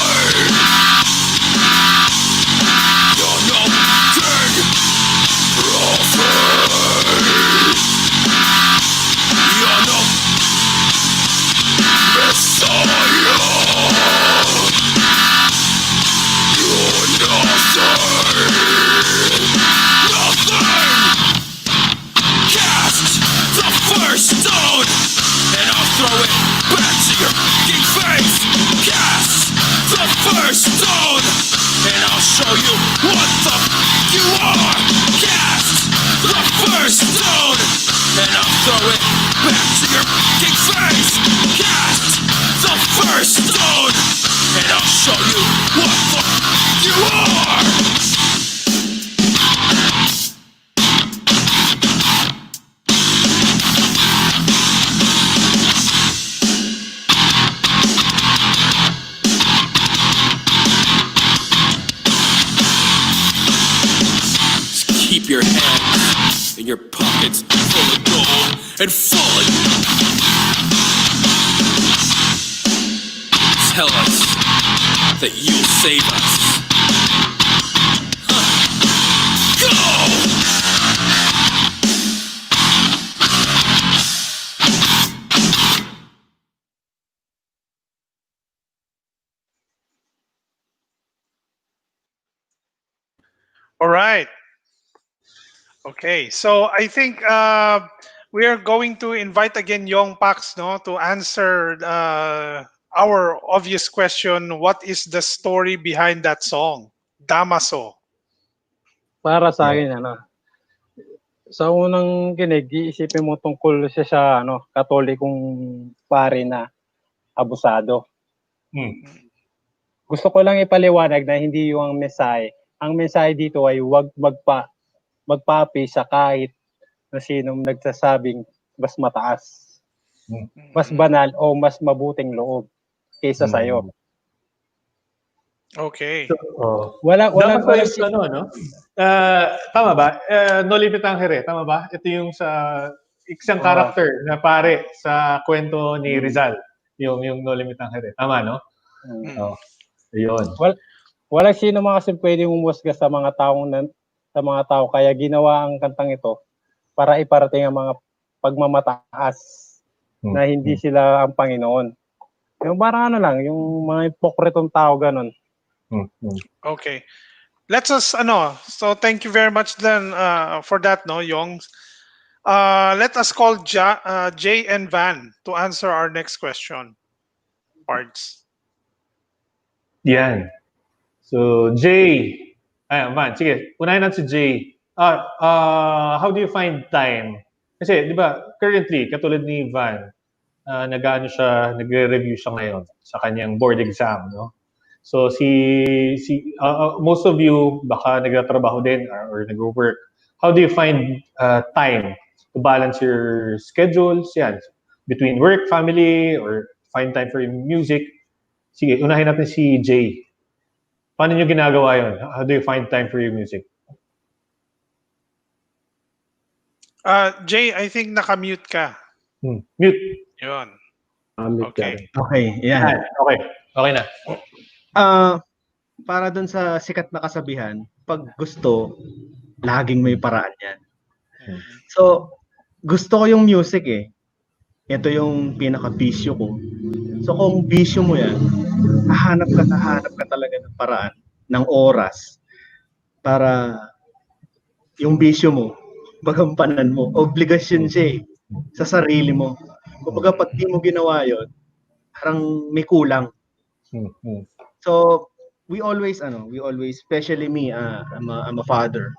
You're no king, prophet. You're no Messiah. You're nothing. Nothing. Cast the first stone, and I'll throw it back to your fucking face. Cast the first stone, and I'll show you what the you are. Cast the first stone, and I'll throw it back to your fucking face. Cast the first stone, and I'll show you what the you are. Keep your hands in your pockets full of gold and full of... Tell us that you'll save us. Huh. Go! All right. Okay, so I think we are going to invite again Young Pax, no, to answer our obvious question. What is the story behind that song, Damaso? Para sa akin, sa unang kinig, iisipin mo tungkol siya sa katolikong pare na abusado. Gusto ko lang ipaliwanag na hindi yung mensahe. Ang mensahe dito ay huwag magpapi sa kahit na sinong nagsasabing mas mataas, mas banal o mas mabuting loob kaysa sa'yo. Okay. Wala Dapat no? Tama ba? No Limit Angere, tama ba? Ito yung sa isang character na pare sa kwento ni Rizal. Yung No Limit Angere. Tama, no? Ayun. Wala sino mga kasi pwedeng umusga sa mga tao kaya ginawa ang kantang ito para iparating ang mga pagmamataas na hindi sila ang Panginoon. Yung parang lang, yung mga hipokritong tao ganun. Okay. Let's us so thank you very much then for that, no, Yong. Let us call Jay and Van to answer our next question. Parts. Yan. So, Jay. Van, sige. Unahin natin si Jay. How do you find time? Kasi, di ba, currently, katulad ni Van, nagre-review siya ngayon sa kanyang board exam, no? So, most of you, baka nagtatrabaho din or nag-work. How do you find time to balance your schedules, yan, between work, family, or find time for music? Sige, unahin natin si Jay. Paano nyo ginagawa yun? How do you find time for your music? Jay, I think naka-mute ka. Mute. Yun. Okay. Okay, yan. Okay na. Para dun sa sikat na kasabihan, pag gusto, laging may paraan yan. So, gusto ko yung music eh. Ito yung pinaka-bisyo ko. So, kung bisyo mo yan, hahanap ka talaga ng paraan, ng oras, para yung bisyo mo, pagampanan mo, obligasyon siya eh, sa sarili mo. Kapag pag di mo ginawa yun, parang may kulang. So, we always, especially me, I'm a father.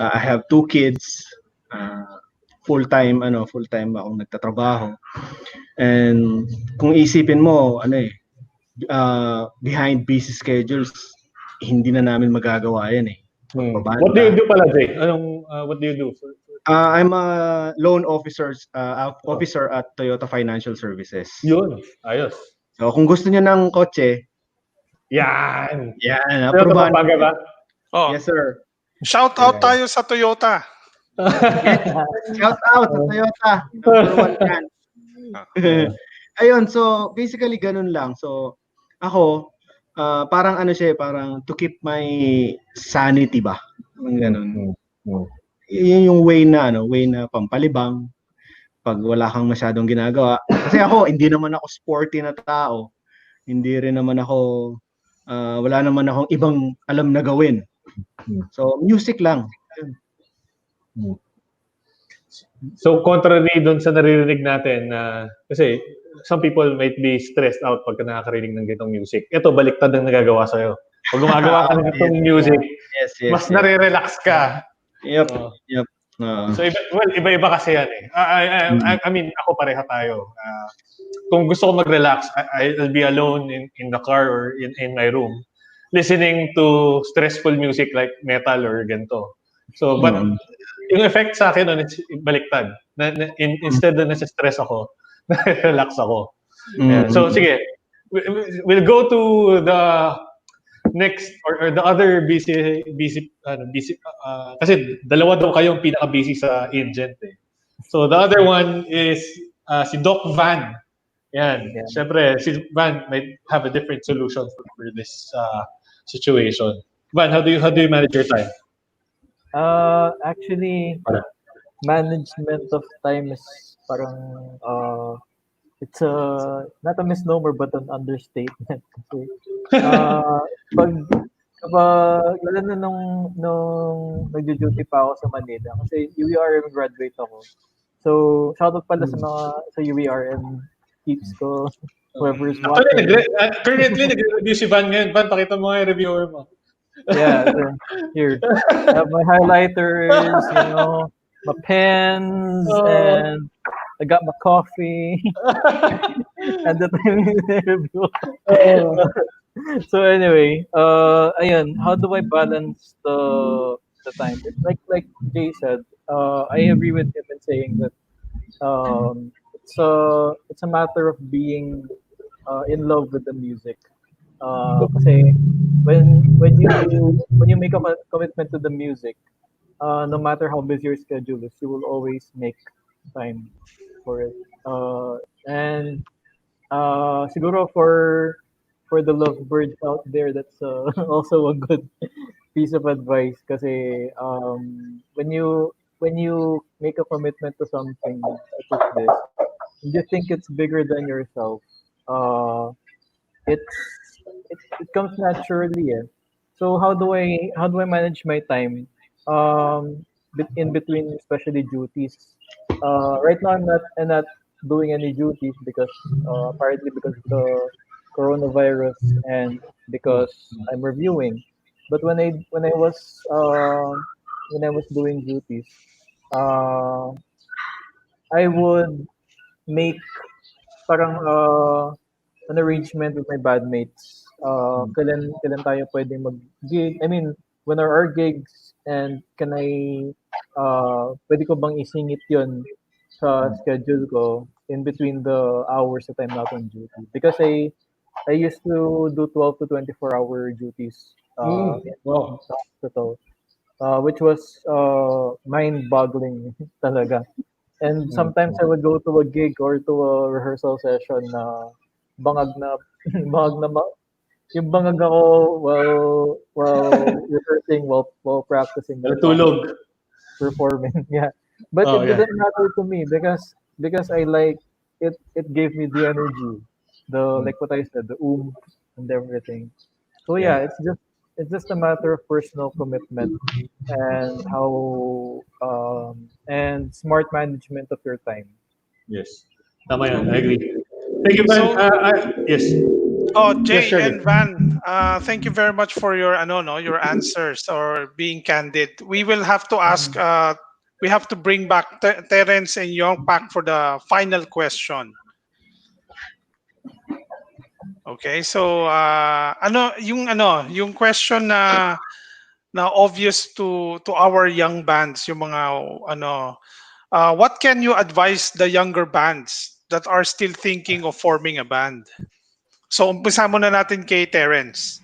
I have 2 kids. Full-time akong nagtatrabaho. And kung isipin mo, behind busy schedules, hindi na namin magagawa yan eh. What do you do pala, Jay? What do you do? I'm a loan officer at Toyota Financial Services. Yun, ayos. So kung gusto niyo ng kotse, yan. aprobahan ba? Oh. Yes, sir. Shout out tayo sa Toyota. Shout out sa Toyota. Number one brand. Ayun, so basically ganun lang. So ako, parang ano siya, parang to keep my sanity ba? Parang ganun. Yun yung way na pampalibang pag wala kang masyadong ginagawa. Kasi ako, hindi naman ako sporty na tao. Hindi rin naman ako, wala naman akong ibang alam na gawin. So, music lang. So, contrary dun sa naririnig natin na, kasi some people might be stressed out pagka nakakarinig ng ganitong music. Ito, baliktad ang nagagawa sa'yo. Pag gumagawa ka ng ganitong music, mas nare-relax ka. Yep. So, iba-iba kasi yan eh. I mean, ako pareha tayo. Kung gusto ko mag-relax, I'll be alone in the car or in my room, listening to stressful music like metal or ganito. So, but yung effect sa akin, it's baliktad. Instead na nasa-stress ako, na-relax ako. Yeah. So, sige. We'll go to the next or the other busy kasi dalawa daw kayong pinaka-busy sa agent eh. So, the other one is si Doc Van. Yan. Yeah. Siyempre, si Van might have a different solution for this situation. Van, how do you manage your time? Actually, management of time is parang it's not a misnomer but an understatement. Kasi pag lalo na nung nagjo-duty pa ako sa Manila kasi UERM graduate ako. So, shoutout pala sa UERM keeps ko whoever is watching. Currently, nag-review si Van ngayon. Van, pakita mo nga yung reviewer mo. Yeah, so here. I have my highlighters, my pens, and I got my coffee. And the time review. So anyway, ayun, how do I balance the time? It's like Jay said, I agree with him in saying that it's a matter of being in love with the music. Kasi when you make a commitment to the music, no matter how busy your schedule is, you will always make time for it. And siguro for the lovebirds out there, that's also a good piece of advice. Kasi when you make a commitment to something such as this, you think it's bigger than yourself. It comes naturally. So how do I manage my time? In between, especially duties. Right now I'm not doing any duties because partly because of the coronavirus and because I'm reviewing. But when I was doing duties, I would make parang an arrangement with my bandmates. Kailan tayo pwedeng mag-gig? I mean, when are our gigs? And can I, pwede ko bang isingit yun sa schedule ko in between the hours that I'm not on duty? Because I used to do 12 to 24-hour duties in the hospital, which was mind-boggling talaga. And sometimes I would go to a gig or to a rehearsal session na bangag na yung bangag ako while rehearsing, while practicing, tulog, performing. Yeah, but it didn't matter to me because I like it. It gave me the energy, like what I said, the and everything. So yeah, it's just a matter of personal commitment and how and smart management of your time. Yes, tama yan. I agree. Thank you, Van. Yes. Oh, Jay yes, and Van, thank you very much for your your answers or being candid. We will have to ask. We have to bring back Terence and Young Pak for the final question. Okay, so yung question na obvious to our young bands, yung mga what can you advise the younger bands that are still thinking of forming a band? So, umpisa muna natin kay Terence.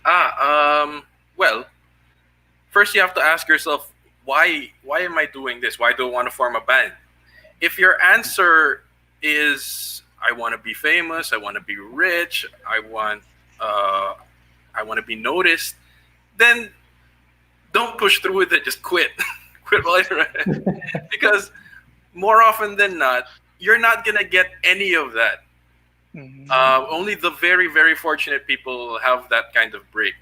Well, first you have to ask yourself, why am I doing this? Why do I want to form a band? If your answer is, I want to be famous, I want to be rich, I want to be noticed, then don't push through with it. Just quit. Quit while you're at it. Because more often than not, you're not gonna get any of that. Only the very, very fortunate people have that kind of break.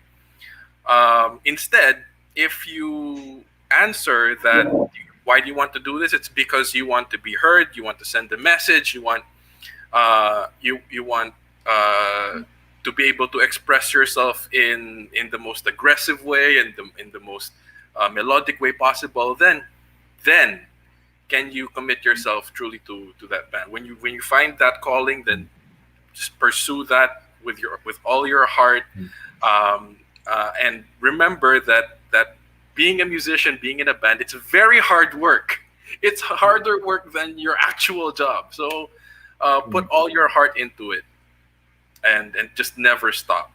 Instead, if you answer that, why do you want to do this? It's because you want to be heard. You want to send a message. You want you want to be able to express yourself in the most aggressive way and in the most melodic way possible. Then can you commit yourself truly to that band? When you find that calling, then just pursue that with all your heart, and remember that being a musician, being in a band, it's very hard work. It's harder work than your actual job. So put all your heart into it, and just never stop.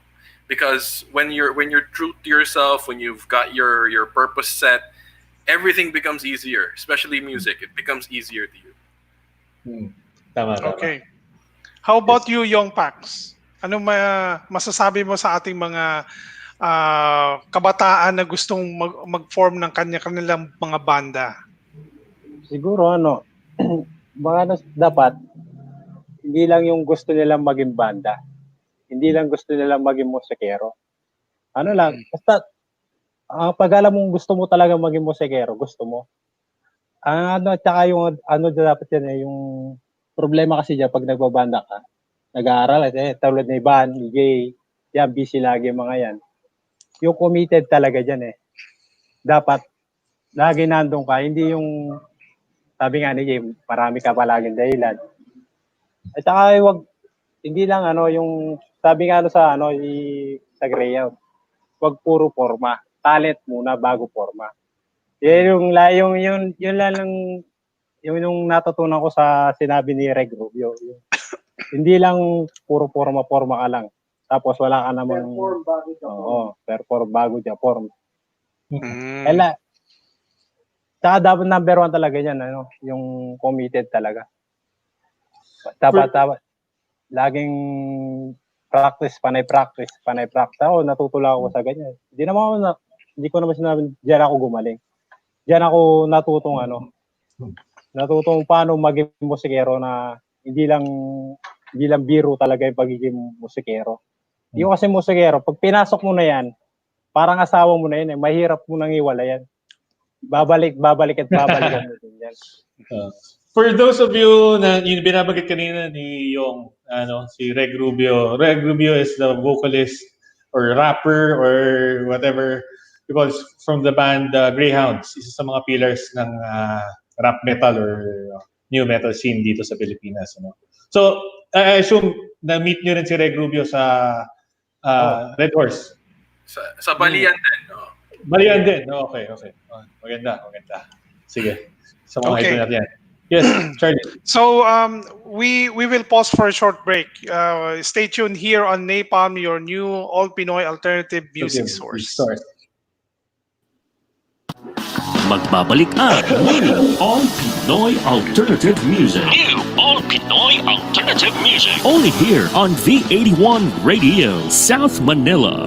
Because when you're true to yourself, when you've got your purpose set, everything becomes easier. Especially music, it becomes easier to you. Tama. Okay. How about you, Young Pax? Ano masasabi mo sa ating mga kabataan na gustong mag-form ng kanilang mga banda? Siguro baka dapat hindi lang yung gusto nilang maging banda. Hindi lang gusto nilang maging musikero. Basta pag alam mong gusto mo talaga maging musikero, gusto mo. Tsaka yung dapat yan yung problema kasi dyan pag nagbabanda ka, nag-aaral, tulad ni Ivan, ni Jay, yan, busy lagi mga yan. Yung committed talaga dyan Dapat, lagi nandun ka, hindi yung, sabi nga ni Jay, marami ka palaging dahilan. At saka hindi lang yung, sabi nga sa Greyhound, wag puro forma. Talent muna bago forma. Yun yung natutunan ko sa sinabi ni Reg Rubio. Hindi lang puro forma ka lang. Tapos wala ka namang perform bago siya form. Saka dapat number 1 talaga yan, yung committed talaga. Dapat laging practice. Ako, natutula ako sa ganyan. Hindi ko naman sinabi, diyan ako gumaling. Diyan ako natutong paano maging musikero na hindi lang biro talaga yung pagiging musikero. Yung kasi musikero, pag pinasok mo na yan, parang asawa mo na yan, mahirap mo nang iwala yan. Babalik mo din yan. For those of you na yung binabanggit kanina ni yung si Reg Rubio. Reg Rubio is the vocalist or rapper or whatever because from the band Greyhounds, isa sa mga pillars ng rap metal or new metal scene dito sa Pilipinas. So, I assume na-meet nyo rin si Reg Rubio sa Red Horse. Sa Balian din. Balian din. Okay. Maganda. Sige. Sa mga ito natin. Yes, Charlie. So we will pause for a short break. Stay tuned here on Napalm, your new all Pinoy alternative music source. Magbabalik ang New All Pinoy Alternative Music. New All Pinoy Alternative Music. Only here on V81 Radio, South Manila.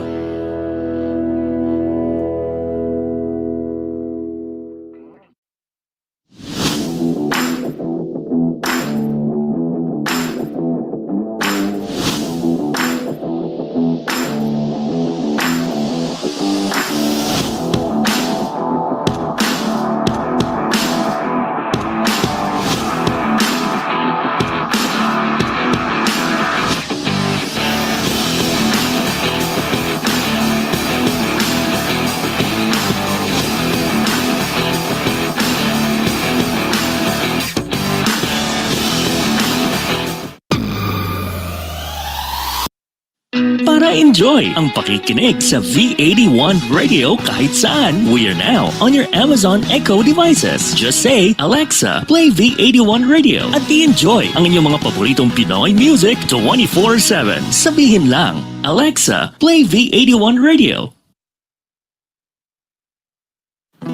Para enjoy ang pakikinig sa V81 Radio kahit saan. We are now on your Amazon Echo devices. Just say, Alexa, play V81 Radio at i-enjoy ang inyong mga paboritong Pinoy music 24/7. Sabihin lang, Alexa, play V81 Radio.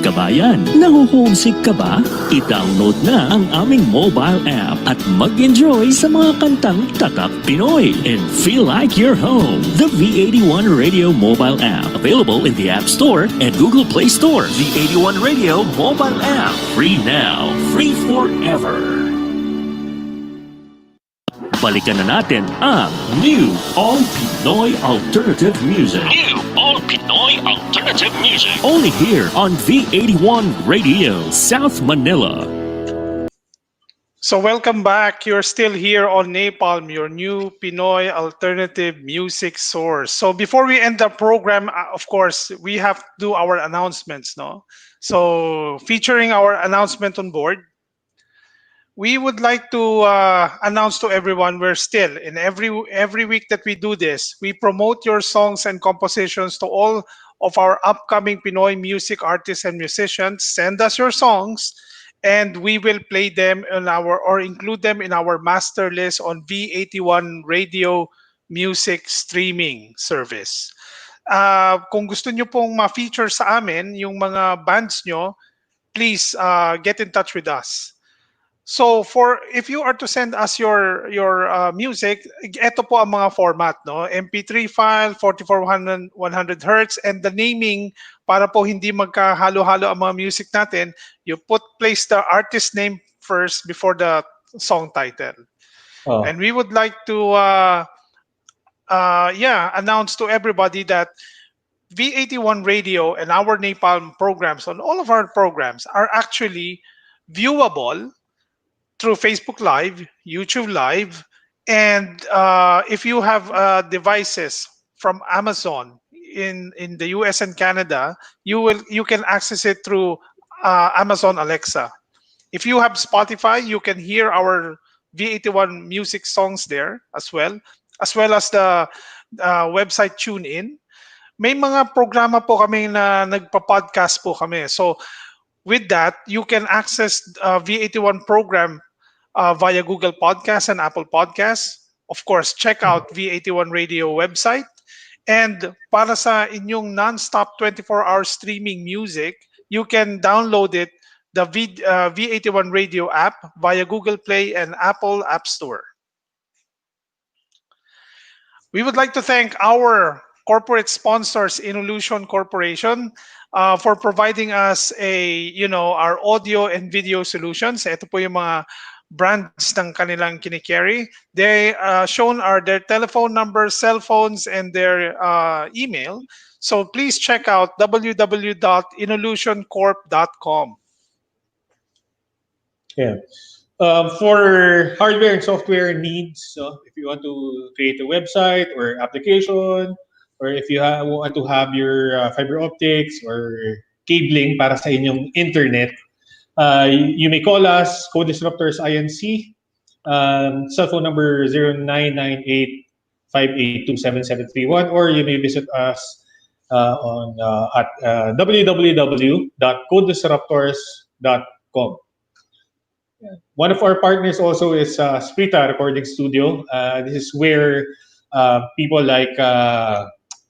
Kabayan, naho-homesick ka ba? I-download na ang aming mobile app at mag-enjoy sa mga kantang Tatak Pinoy and feel like you're home. The V81 Radio mobile app, available in the App Store and Google Play Store. V81 Radio mobile app, free now, free forever. Balikan na natin ang New All Pinoy Alternative Music. New All Pinoy Alternative Music. Only here on V81 Radio, South Manila. So welcome back. You're still here on Napalm, your new Pinoy alternative music source. So before we end the program, of course, we have to do our announcements, no? So featuring our announcement on board, we would like to announce to everyone we're still in every week that we do this, we promote your songs and compositions to all of our upcoming Pinoy music artists and musicians. Send us your songs and we will play them in our or include them in our master list on V81 Radio Music Streaming Service. Kung gusto nyo pong ma-feature sa amin yung mga bands nyo, please get in touch with us. So if you are to send us your music, ito po ang mga format, no? MP3 file, 4400 Hz, and the naming para po hindi magkahalo-halo ang mga music natin, you place the artist name first before the song title. Oh. And we would like to announce to everybody that V81 Radio and our Napalm programs, on all of our programs, are actually viewable through Facebook Live, YouTube Live, and if you have devices from Amazon in the US and Canada, you can access it through Amazon Alexa. If you have Spotify, you can hear our V81 music songs there as well as the website TuneIn. May mga programa po kami na nagpa-podcast po kami. So with that, you can access V81 program via Google Podcasts and Apple Podcasts. Of course, check out V81 Radio website. And para sa inyong non-stop 24-hour streaming music, you can download it, the V81 Radio app, via Google Play and Apple App Store. We would like to thank our corporate sponsors, Involution Corporation, for providing us our audio and video solutions. Ito po yung mga brands ng kanilang kinikerry. They shown are their telephone numbers, cell phones, and their email. So please check out www.involutioncorp.com. Yeah. For hardware and software needs, if you want to create a website or application, or if you want to have your fiber optics or cabling para sa inyong internet, you may call us, Code Disruptors INC, cell phone number 0998-582-7731, or you may visit us at www.codedisruptors.com. One of our partners also is Sprita Recording Studio. This is where people like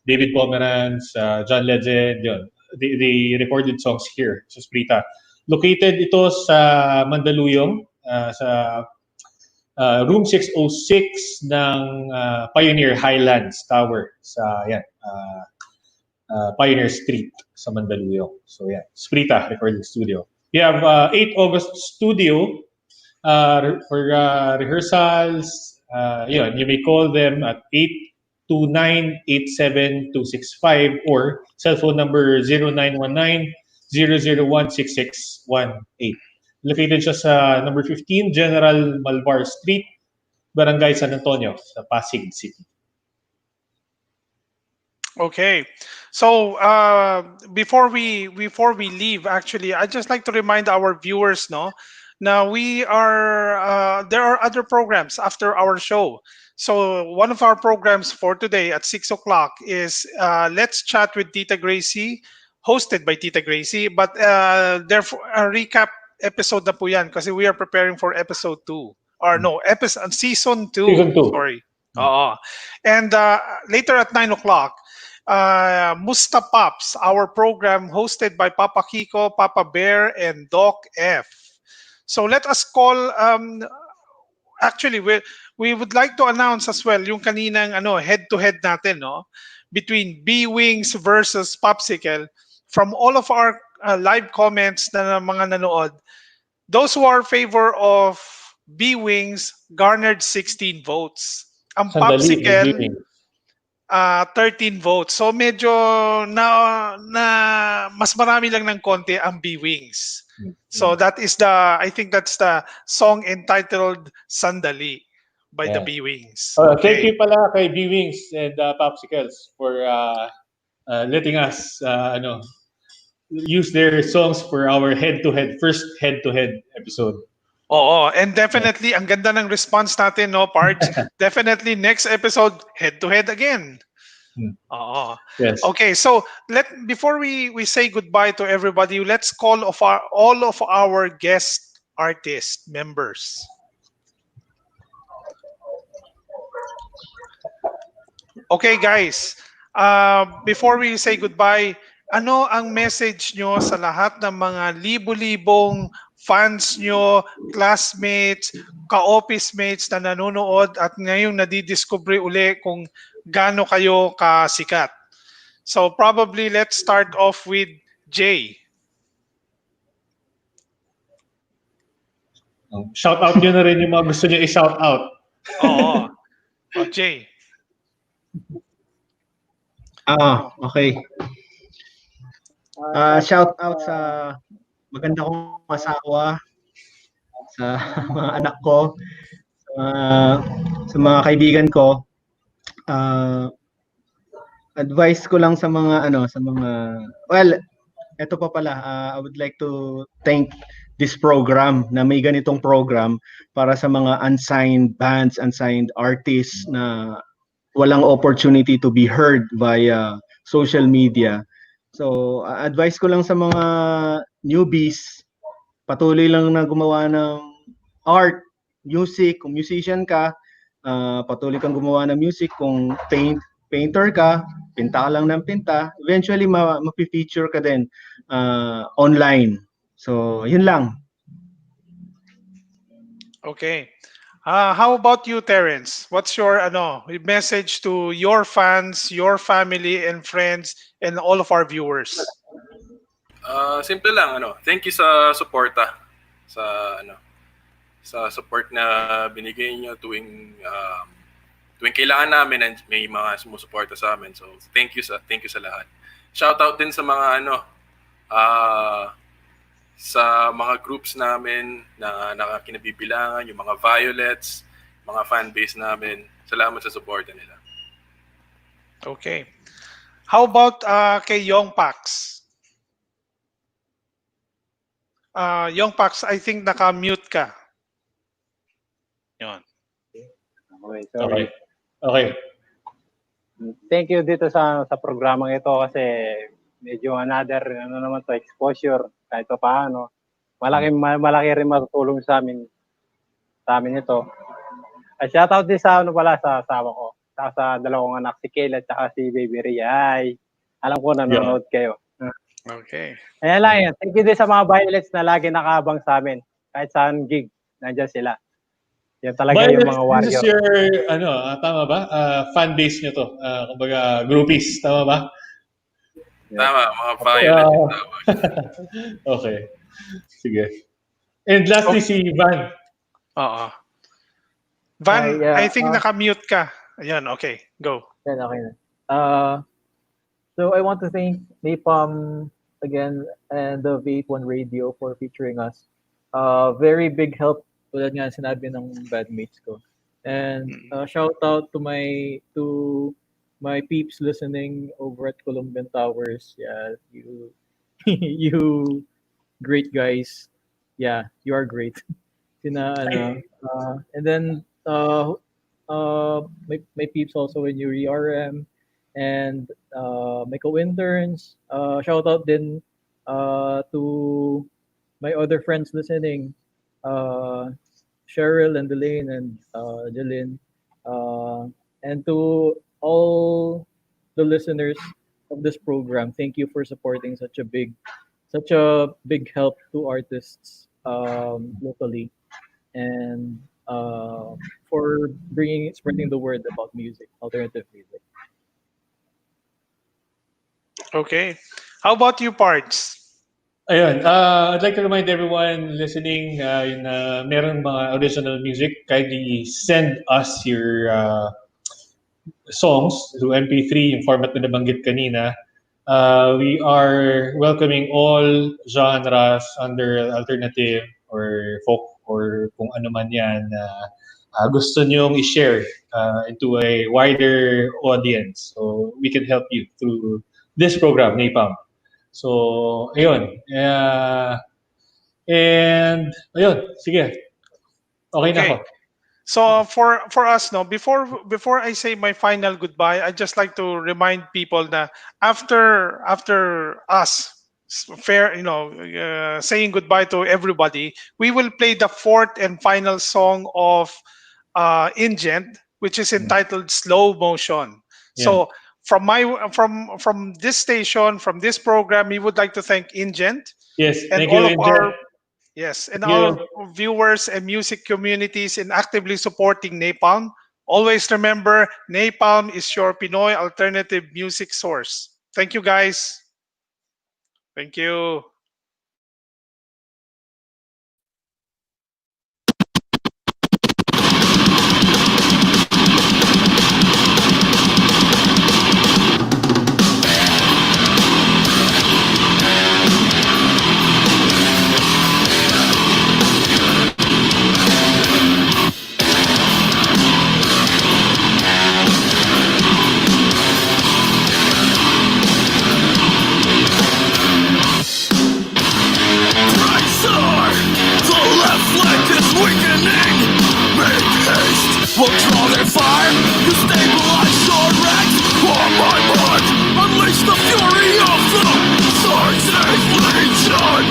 David Pomeranz, John Legend, they recorded songs here sa Sprita. Located ito sa Mandaluyong, sa room 606 ng Pioneer Highlands Tower sa Pioneer Street sa Mandaluyong. So Sprita Recording Studio. We have 8 August studio for rehearsals. You may call them at 829-87265 or cell phone number 0919-001-6618. Located siya sa number 15 General Malvar Street, Barangay San Antonio, sa Pasig City. Okay, so before we leave, actually, I'd just like to remind our viewers, now we are there are other programs after our show. So one of our programs for today at 6 o'clock is Let's Chat with Tita Gracie, hosted by Tita Gracie. But therefore, a recap episode na po yan kasi we are preparing for episode 2 or no season 2. Season 2. Sorry. And later at 9 o'clock. Musta Pops, our program hosted by Papa Kiko, Papa Bear, and Doc F. So let us call, actually, we would like to announce as well yung kaninang head-to-head natin, no? Between B-Wings versus Popsicle. From all of our live comments na mga nanood, those who are favor of B-Wings garnered 16 votes. Ang Sandali, Popsicle, B-Wings. 13 votes. So medyo na mas marami lang ng konti ang B-Wings. So that is I think that's the song entitled Sandali by the B-Wings. Thank you pala kay B-Wings and Popsicles for letting us use their songs for our first head-to-head episode. Oo, and definitely ang ganda ng response natin, no, Parts? Definitely next episode head-to-head again. Oo. Yes. Okay, so before we say goodbye to everybody, let's call all of our guest artist members. Okay, guys. Before we say goodbye, ano ang message nyo sa lahat ng mga libo-libong fans nyo, classmates, ka-office mates na nanonood at ngayong nadidiscover uli kung gaano kayo kasikat? So probably let's start off with Jay. Shout out nyo na rin yung mga gusto nyo i-shout out. Oo. Jay. Okay. Shout out sa maganda kong asawa, sa mga anak ko, sa mga kaibigan ko. Advice ko lang sa mga eto pa pala, I would like to thank this program na may ganitong program para sa mga unsigned bands, unsigned artists na walang opportunity to be heard via social media. So, advice ko lang sa mga newbies, patuloy lang na gumawa ng art, music. Kung musician ka, patuloy kang gumawa ng music. Kung painter ka, pinta ka lang ng pinta. Eventually, ma-feature ka din online. So, yun lang. Okay. How about you, Terence? What's your message to your fans, your family and friends, and all of our viewers? Simple lang, thank you sa suporta, sa support na binigay niyo tuwing kailangan namin and may mga sumusuporta sa amin. So thank you sa lahat. Shout out din sa mga sa mga groups namin na nakakinabibilangan, yung mga Violets, mga fan base namin. Salamat sa suporta nila. Okay. How about kay Young Pax? Young Pax, I think naka-mute ka. Yun. Okay, sorry. Okay. Thank you dito sa programang ito kasi medyo another exposure kahit pa paano. Malaki rin matutulong sa amin ito. At shout out din sa sa asawa ko. Sa dalawang anak, si Kayla at si Baby Ria. Ay, alam ko nanonood kayo. Okay. Ayan lang yan. Thank you din sa mga Violets na lagi nakaabang sa amin. Kahit saan gig, nandiyan sila. Yan talaga Violets, yung mga warrior. this is your, tama ba? Fan base nyo to. Kumbaga, groupies. Tama ba? Tama, mga Violets. Okay. Sige. And lastly, si Van. Oo. Van, yeah, I think naka-mute ka. Ayan, okay. Go. Yan, okay na. So I want to thank Napalm again and the V81 Radio for featuring us. Very big help tulad nga sinabi ng bandmates ko. And shout out to my peeps listening over at Columbian Towers. Yeah, you great guys. Yeah, you are great. And then my peeps also in URM and my co-interns. Shout out din to my other friends listening, Cheryl and Delane and Jeline, and to all the listeners of this program. Thank you for supporting such a big help to artists locally, and for spreading the word about music, alternative music. Okay. How about you, Parts? Ayun, I'd like to remind everyone listening, yun, meron mga original music, kindly send us your songs to MP3, yung format na nabanggit kanina. We are welcoming all genres under alternative or folk or kung ano man yan na gusto nyong i-share into a wider audience. So we can help you through this program, Napalm. So, ayun. And, ayun, sige. Okay na ako. So for us, no, before I say my final goodbye, I just like to remind people that after us saying goodbye to everybody, we will play the fourth and final song of Ingent, which is entitled "Slow Motion." Yeah. So from this station, from this program, we would like to thank Ingent Yes, and thank all you, of Angel. and Thank our you. viewers and music communities in actively supporting Napalm. Always remember, Napalm is your Pinoy alternative music source. Thank you, guys. Thank you. Razor, the left flank is weakening. Make haste, we'll draw their fire. You stabilize your ranks. On my mark, unleash the fury of the Sarge's Legion.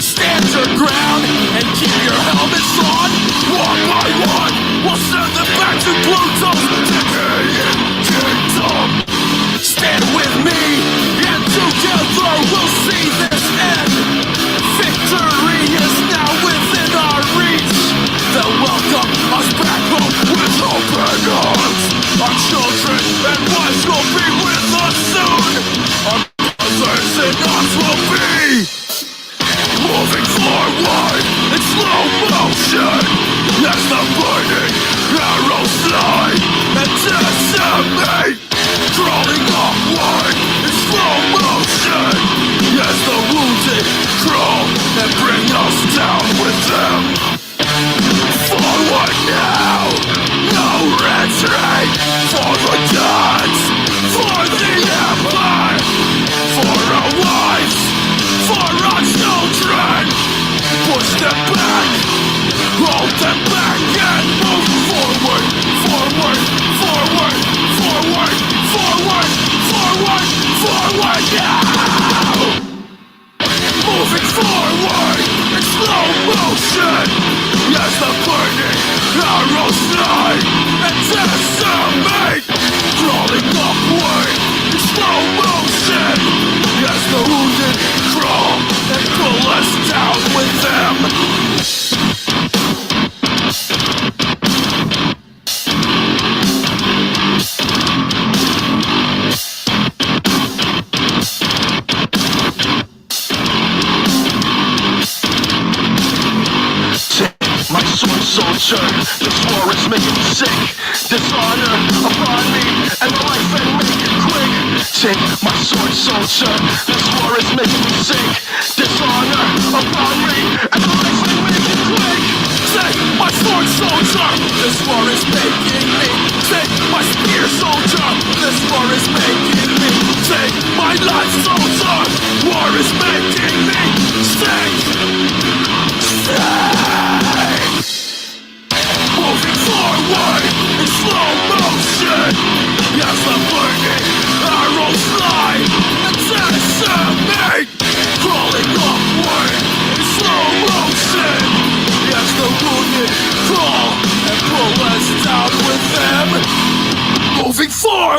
Stand your ground and keep your helmets on. One by one, we'll send them back to Pluto's decaying kingdom. Stand with me, and together we'll see this end. Victory is now within our reach. They'll welcome us back home with open arms. Our children and wives will be with us soon. Our brothers and us will be moving forward in slow motion as the burning arrows slide and decimate. Crawling upward in slow motion as the wounded crawl and bring us down with them. Forward now, no retreat. For the gods, for the empire, for our wives, for our children. Push them back, hold them back and move forward, forward, forward, forward, forward, forward, forward now! Moving forward in slow motion as the burning arrows fly and decimate. Crawling upward in slow motion as the wounded crawl and pull us down with them. My sword soldier, this war is making me sick. Dishonor upon me and my life and make it quick. Take my sword soldier, this war is making me sick. Dishonor upon me and my life and make it quick. Take my sword soldier, this war is making me. Take my spear soldier, this war is making me. Take my life soldier, war is making me sick. Moving forward in slow motion as the burning arrows fly and decimate. Crawling upward in slow motion as the wounded crawl and pull us down with them. Moving forward.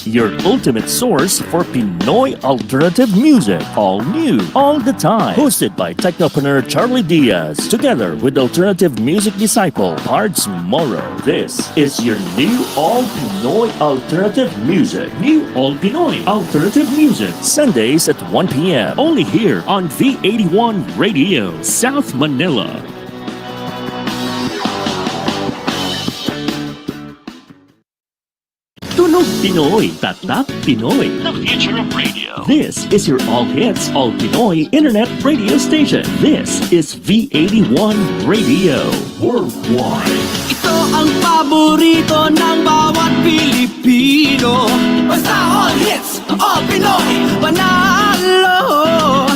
your ultimate source for Pinoy alternative music. All new, all the time. Hosted by technopreneur Charlie Diaz, together with alternative music disciple Pards Moro. This is your new All Pinoy alternative music. New All Pinoy alternative music. Sundays at 1 p.m. Only here on V81 Radio, South Manila. Tunog Pinoy, Tatak Pinoy, the future of radio. This is your all hits, all Pinoy internet radio station. This is V81 Radio Worldwide. Ito ang paborito ng bawat Pilipino. Basta all hits, all Pinoy, panalo.